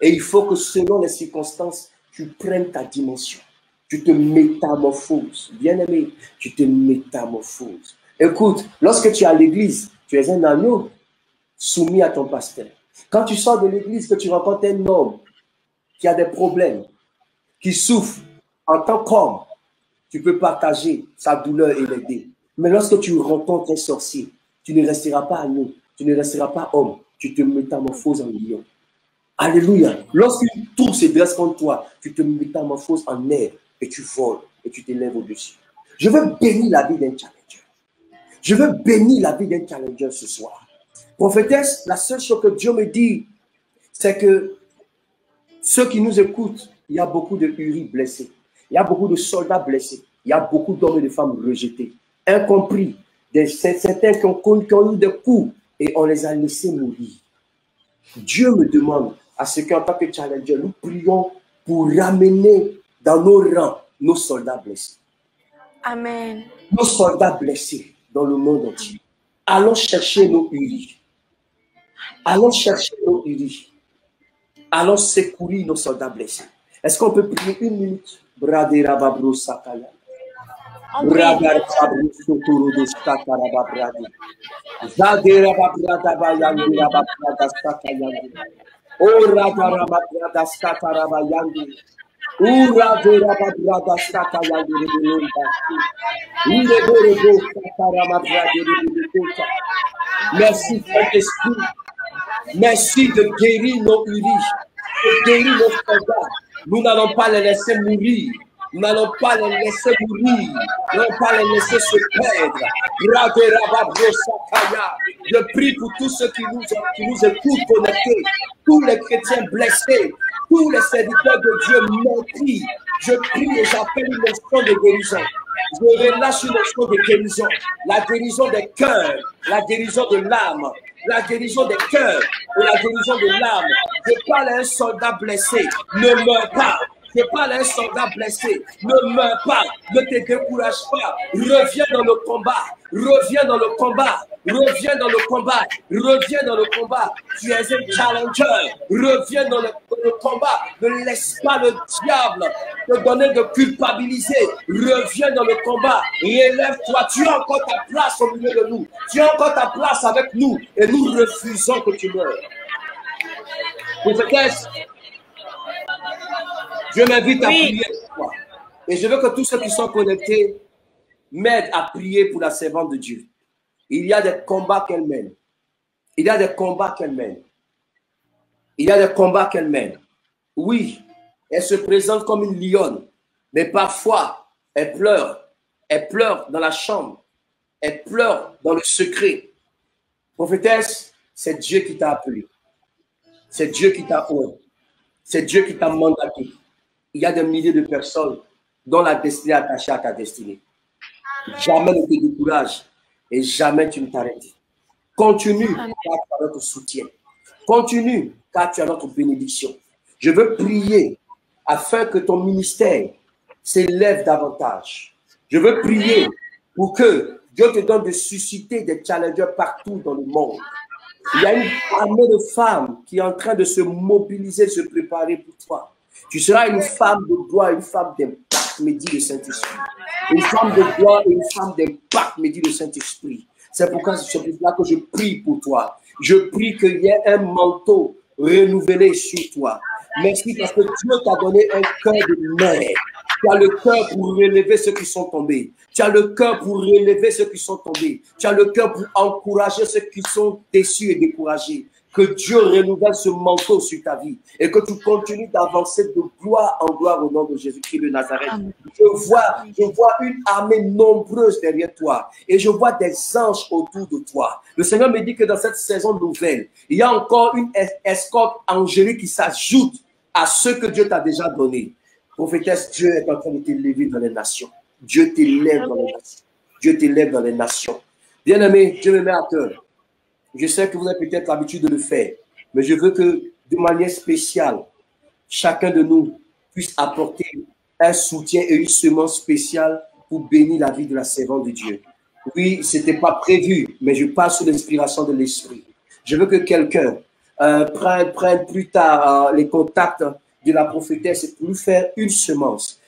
Et il faut que selon les circonstances, tu prennes ta dimension. Tu te métamorphoses. Bien-aimé, tu te métamorphoses. Écoute, lorsque tu es à l'église, tu es un agneau soumis à ton pasteur. Quand tu sors de l'église, que tu rencontres un homme qui a des problèmes, qui souffre en tant qu'homme, tu peux partager sa douleur et l'aider. Mais lorsque tu rencontres un sorcier, tu ne resteras pas agneau, tu ne resteras pas homme, tu te métamorphoses en lion. Alléluia. Lorsqu'une tour se dresse contre toi, tu te métamorphoses en air et tu voles et tu t'élèves au-dessus. Je veux bénir la vie d'un challenger. Je veux bénir la vie d'un challenger ce soir. Prophétesse, la seule chose que Dieu me dit, c'est que ceux qui nous écoutent, il y a beaucoup de Uri blessés. Il y a beaucoup de soldats blessés. Il y a beaucoup d'hommes et de femmes rejetés, incompris, certains qui ont eu des coups et on les a laissés mourir. Dieu me demande à ce qu'en tant que challenger, nous prions pour ramener dans nos rangs nos soldats blessés. Amen. Nos soldats blessés dans le monde entier. Allons chercher nos Uri. Allons chercher nos Uri. Allons secourir nos soldats blessés. Est-ce qu'on peut prier une minute? Bradera Babro Sakaya. Bradera Babro Sotoro de Sakaraba Bradi. Zadera Babrada Bayandi Babrada Sakayandi. Oradara Babrada Sakaraba Yandi. Uradera Babrada Sakayandi Rebelonda. Uredoro Sakaraba Bradi Rebelonda. Merci Saint-Esprit. Merci de guérir nos Uri, de guérir nos soldats. Nous n'allons pas les laisser mourir. Nous n'allons pas les laisser mourir. Nous n'allons pas les laisser se perdre. Je prie pour tous ceux qui nous écoutent connectés, tous les chrétiens blessés, tous les serviteurs de Dieu meurtris. Je prie et j'appelle une notion de guérison. Je relâche une notion de guérison. La guérison des cœurs, la guérison de l'âme, la guérison des cœurs et la guérison de l'âme. Je parle à un soldat blessé, ne meurs pas. Je parle à un soldat blessé, ne meurs pas, ne te décourage pas, reviens dans le combat, reviens dans le combat, reviens dans le combat, reviens dans le combat. Tu es un challenger, reviens dans le combat, ne laisse pas le diable te donner de culpabiliser, reviens dans le combat, relève-toi, tu as encore ta place au milieu de nous, tu as encore ta place avec nous et nous refusons que tu meurs. Prophétesse, je m'invite à prier pour toi. Et je veux que tous ceux qui sont connectés m'aident à prier pour la servante de Dieu. Il y a des combats qu'elle mène. Il y a des combats qu'elle mène. Il y a des combats qu'elle mène. Oui, elle se présente comme une lionne, mais parfois, elle pleure. Elle pleure dans la chambre. Elle pleure dans le secret. Prophétesse, c'est Dieu qui t'a appelé. C'est Dieu qui t'a oint. C'est Dieu qui t'a mandaté. Il y a des milliers de personnes dont la destinée est attachée à ta destinée. Jamais ne te décourage et jamais tu ne t'arrêtes. Continue car tu as notre soutien. Continue car tu as notre bénédiction. Je veux prier afin que ton ministère s'élève davantage. Je veux prier pour que Dieu te donne de susciter des challengers partout dans le monde. Il y a une armée de femmes qui est en train de se mobiliser, de se préparer pour toi. Tu seras une femme de gloire, une femme d'impact, me dit le Saint-Esprit. Une femme de gloire et une femme d'impact, me dit le Saint-Esprit. C'est pourquoi c'est pour cela que je prie pour toi. Je prie qu'il y ait un manteau renouvelé sur toi. Merci parce que Dieu t'a donné un cœur de mère. Tu as le cœur pour relever ceux qui sont tombés. Tu as le cœur pour relever ceux qui sont tombés. Tu as le cœur pour encourager ceux qui sont déçus et découragés. Que Dieu renouvelle ce manteau sur ta vie et que tu continues d'avancer de gloire en gloire au nom de Jésus-Christ de Nazareth. Je vois une armée nombreuse derrière toi et je vois des anges autour de toi. Le Seigneur me dit que dans cette saison nouvelle, il y a encore une escorte angélique qui s'ajoute à ce que Dieu t'a déjà donné. Prophétesse, Dieu est en train de t'élever dans les nations. Dieu t'élève dans les nations. Dieu t'élève dans les nations. Bien-aimé, Dieu me met à cœur. Je sais que vous avez peut-être l'habitude de le faire, mais je veux que, de manière spéciale, chacun de nous puisse apporter un soutien et une semence spéciale pour bénir la vie de la servante de Dieu. Oui, ce n'était pas prévu, mais je parle sous l'inspiration de l'Esprit. Je veux que quelqu'un prenne plus tard les contacts de la prophétesse pour lui faire une semence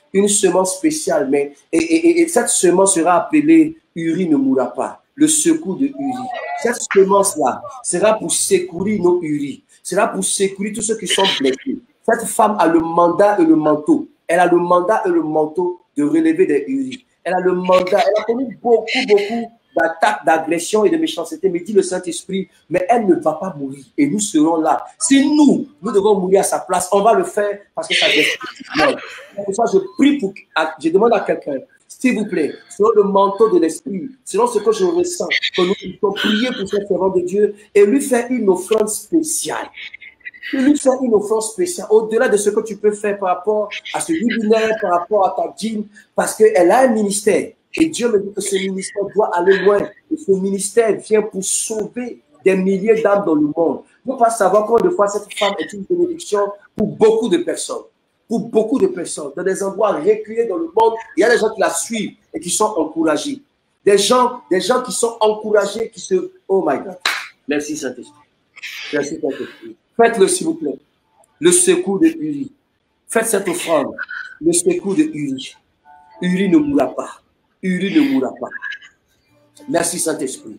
spéciale, mais et cette semence sera appelée « Uri ne mourra pas ». Le secours de Uri. Cette semence-là sera pour secourir nos Uri. Sera pour secourir tous ceux qui sont blessés. Cette femme a le mandat et le manteau. Elle a le mandat et le manteau de relever des Uri. Elle a le mandat. Elle a connu beaucoup d'attaques, d'agressions et de méchanceté. Mais dit le Saint-Esprit, mais elle ne va pas mourir. Et nous serons là. Si nous devons mourir à sa place, on va le faire parce que ça va être. Pour ça, je prie je demande à quelqu'un, s'il vous plaît, selon le manteau de l'Esprit, selon ce que je ressens, que nous puissions prier pour cette servante de Dieu et lui faire une offrande spéciale. Lui faire une offrande spéciale, au-delà de ce que tu peux faire par rapport à ce webinaire, par rapport à ta dîme, parce qu'elle a un ministère. Et Dieu me dit que ce ministère doit aller loin. Et ce ministère vient pour sauver des milliers d'âmes dans le monde. Il ne faut pas savoir combien de fois cette femme est une bénédiction pour beaucoup de personnes. Pour beaucoup de personnes, dans des endroits reculés dans le monde, il y a des gens qui la suivent et qui sont encouragés. Des gens qui sont encouragés, qui se... Oh my God. Merci Saint-Esprit. Merci Saint-Esprit. Faites-le s'il vous plaît. Le secours de Uri. Faites cette offrande. Le secours de Uri. Uri ne mourra pas. Uri ne mourra pas. Merci Saint-Esprit.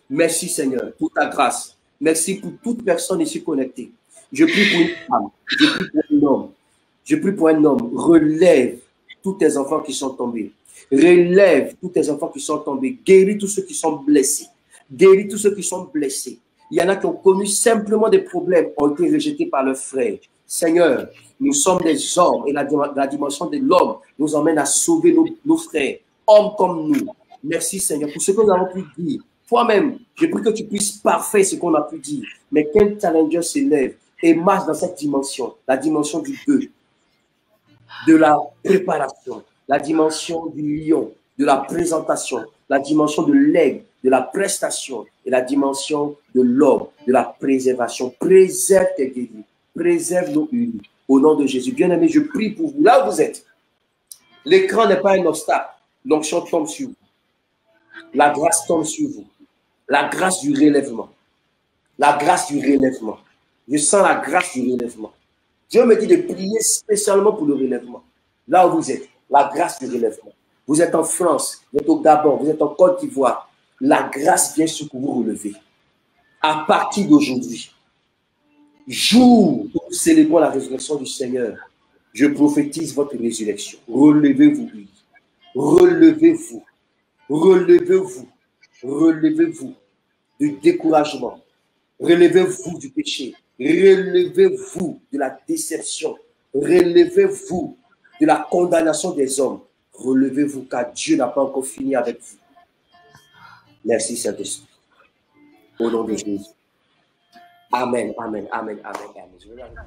Merci Seigneur pour ta grâce. Merci pour toute personne ici connectée. Je prie pour une femme. Je prie pour un homme. Je prie pour un homme, relève tous tes enfants qui sont tombés. Relève tous tes enfants qui sont tombés. Guéris tous ceux qui sont blessés. Guéris tous ceux qui sont blessés. Il y en a qui ont connu simplement des problèmes, ont été rejetés par leurs frères. Seigneur, nous sommes des hommes et la dimension de l'homme nous emmène à sauver nos frères, hommes comme nous. Merci Seigneur pour ce que nous avons pu dire. Toi-même, je prie que tu puisses parfaire ce qu'on a pu dire. Mais qu'un challenger s'élève et marche dans cette dimension, la dimension du bœuf, de la préparation, la dimension du lion, de la présentation, la dimension de l'aigle, de la prestation et la dimension de l'homme, de la préservation. Préserve tes guéris, préserve nos unis. Au nom de Jésus. Bien-aimés, je prie pour vous. Là où vous êtes, l'écran n'est pas un obstacle. L'onction tombe sur vous. La grâce tombe sur vous. La grâce du relèvement. La grâce du relèvement. Je sens la grâce du relèvement. Dieu me dit de prier spécialement pour le relèvement. Là où vous êtes, la grâce du relèvement. Vous êtes en France, vous êtes au Gabon, vous êtes en Côte d'Ivoire. La grâce vient sur vous relever. À partir d'aujourd'hui, jour où nous célébrons la résurrection du Seigneur, je prophétise votre résurrection. Relevez-vous, lui. Relevez-vous. Relevez-vous. relevez-vous du découragement. Relevez-vous du péché. Relevez-vous de la déception. Relevez-vous de la condamnation des hommes. Relevez-vous car Dieu n'a pas encore fini avec vous. Merci Saint-Esprit. Au nom de Jésus. Amen, amen, amen, amen, amen.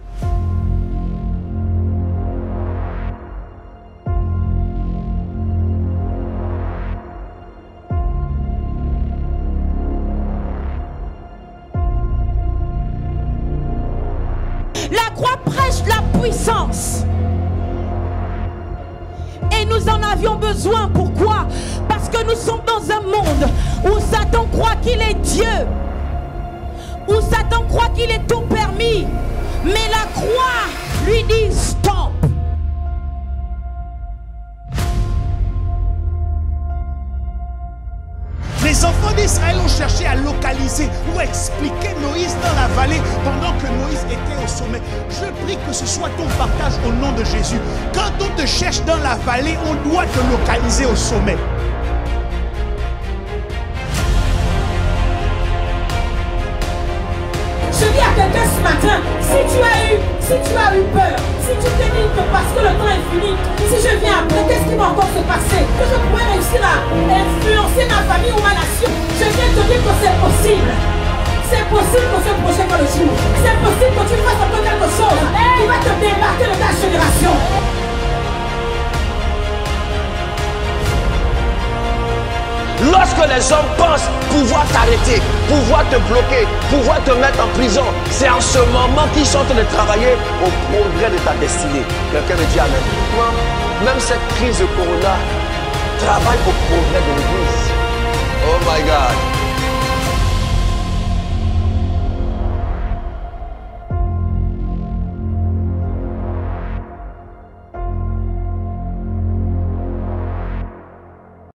La croix prêche la puissance. Et nous en avions besoin. Pourquoi? Parce que nous sommes dans un monde où Satan croit qu'il est Dieu. Où Satan croit qu'il est tout permis. Mais la croix lui dit stop. Les enfants d'Israël ont cherché à localiser ou expliquer Moïse dans la vallée pendant que Moïse était au sommet. Je prie que ce soit ton partage au nom de Jésus. Quand on te cherche dans la vallée, on doit te localiser au sommet. Je dis à quelqu'un ce matin, si tu as eu peur, si tu te dis que parce que le temps est fini, si je viens après, qu'est-ce qui va encore se passer? Que je pourrais réussir à influencer ma famille ou ma nation. Je viens te dire que c'est possible. C'est possible que ce projet va le jour. C'est possible que tu fasses encore quelque chose qui va te démarquer de ta génération. Lorsque les hommes pensent pouvoir t'arrêter, pouvoir te bloquer, pouvoir te mettre en prison, c'est en ce moment qu'ils sont en train de travailler au progrès de ta destinée. Quelqu'un me dit amen. Même cette crise de corona travaille au progrès de l'Église. Oh my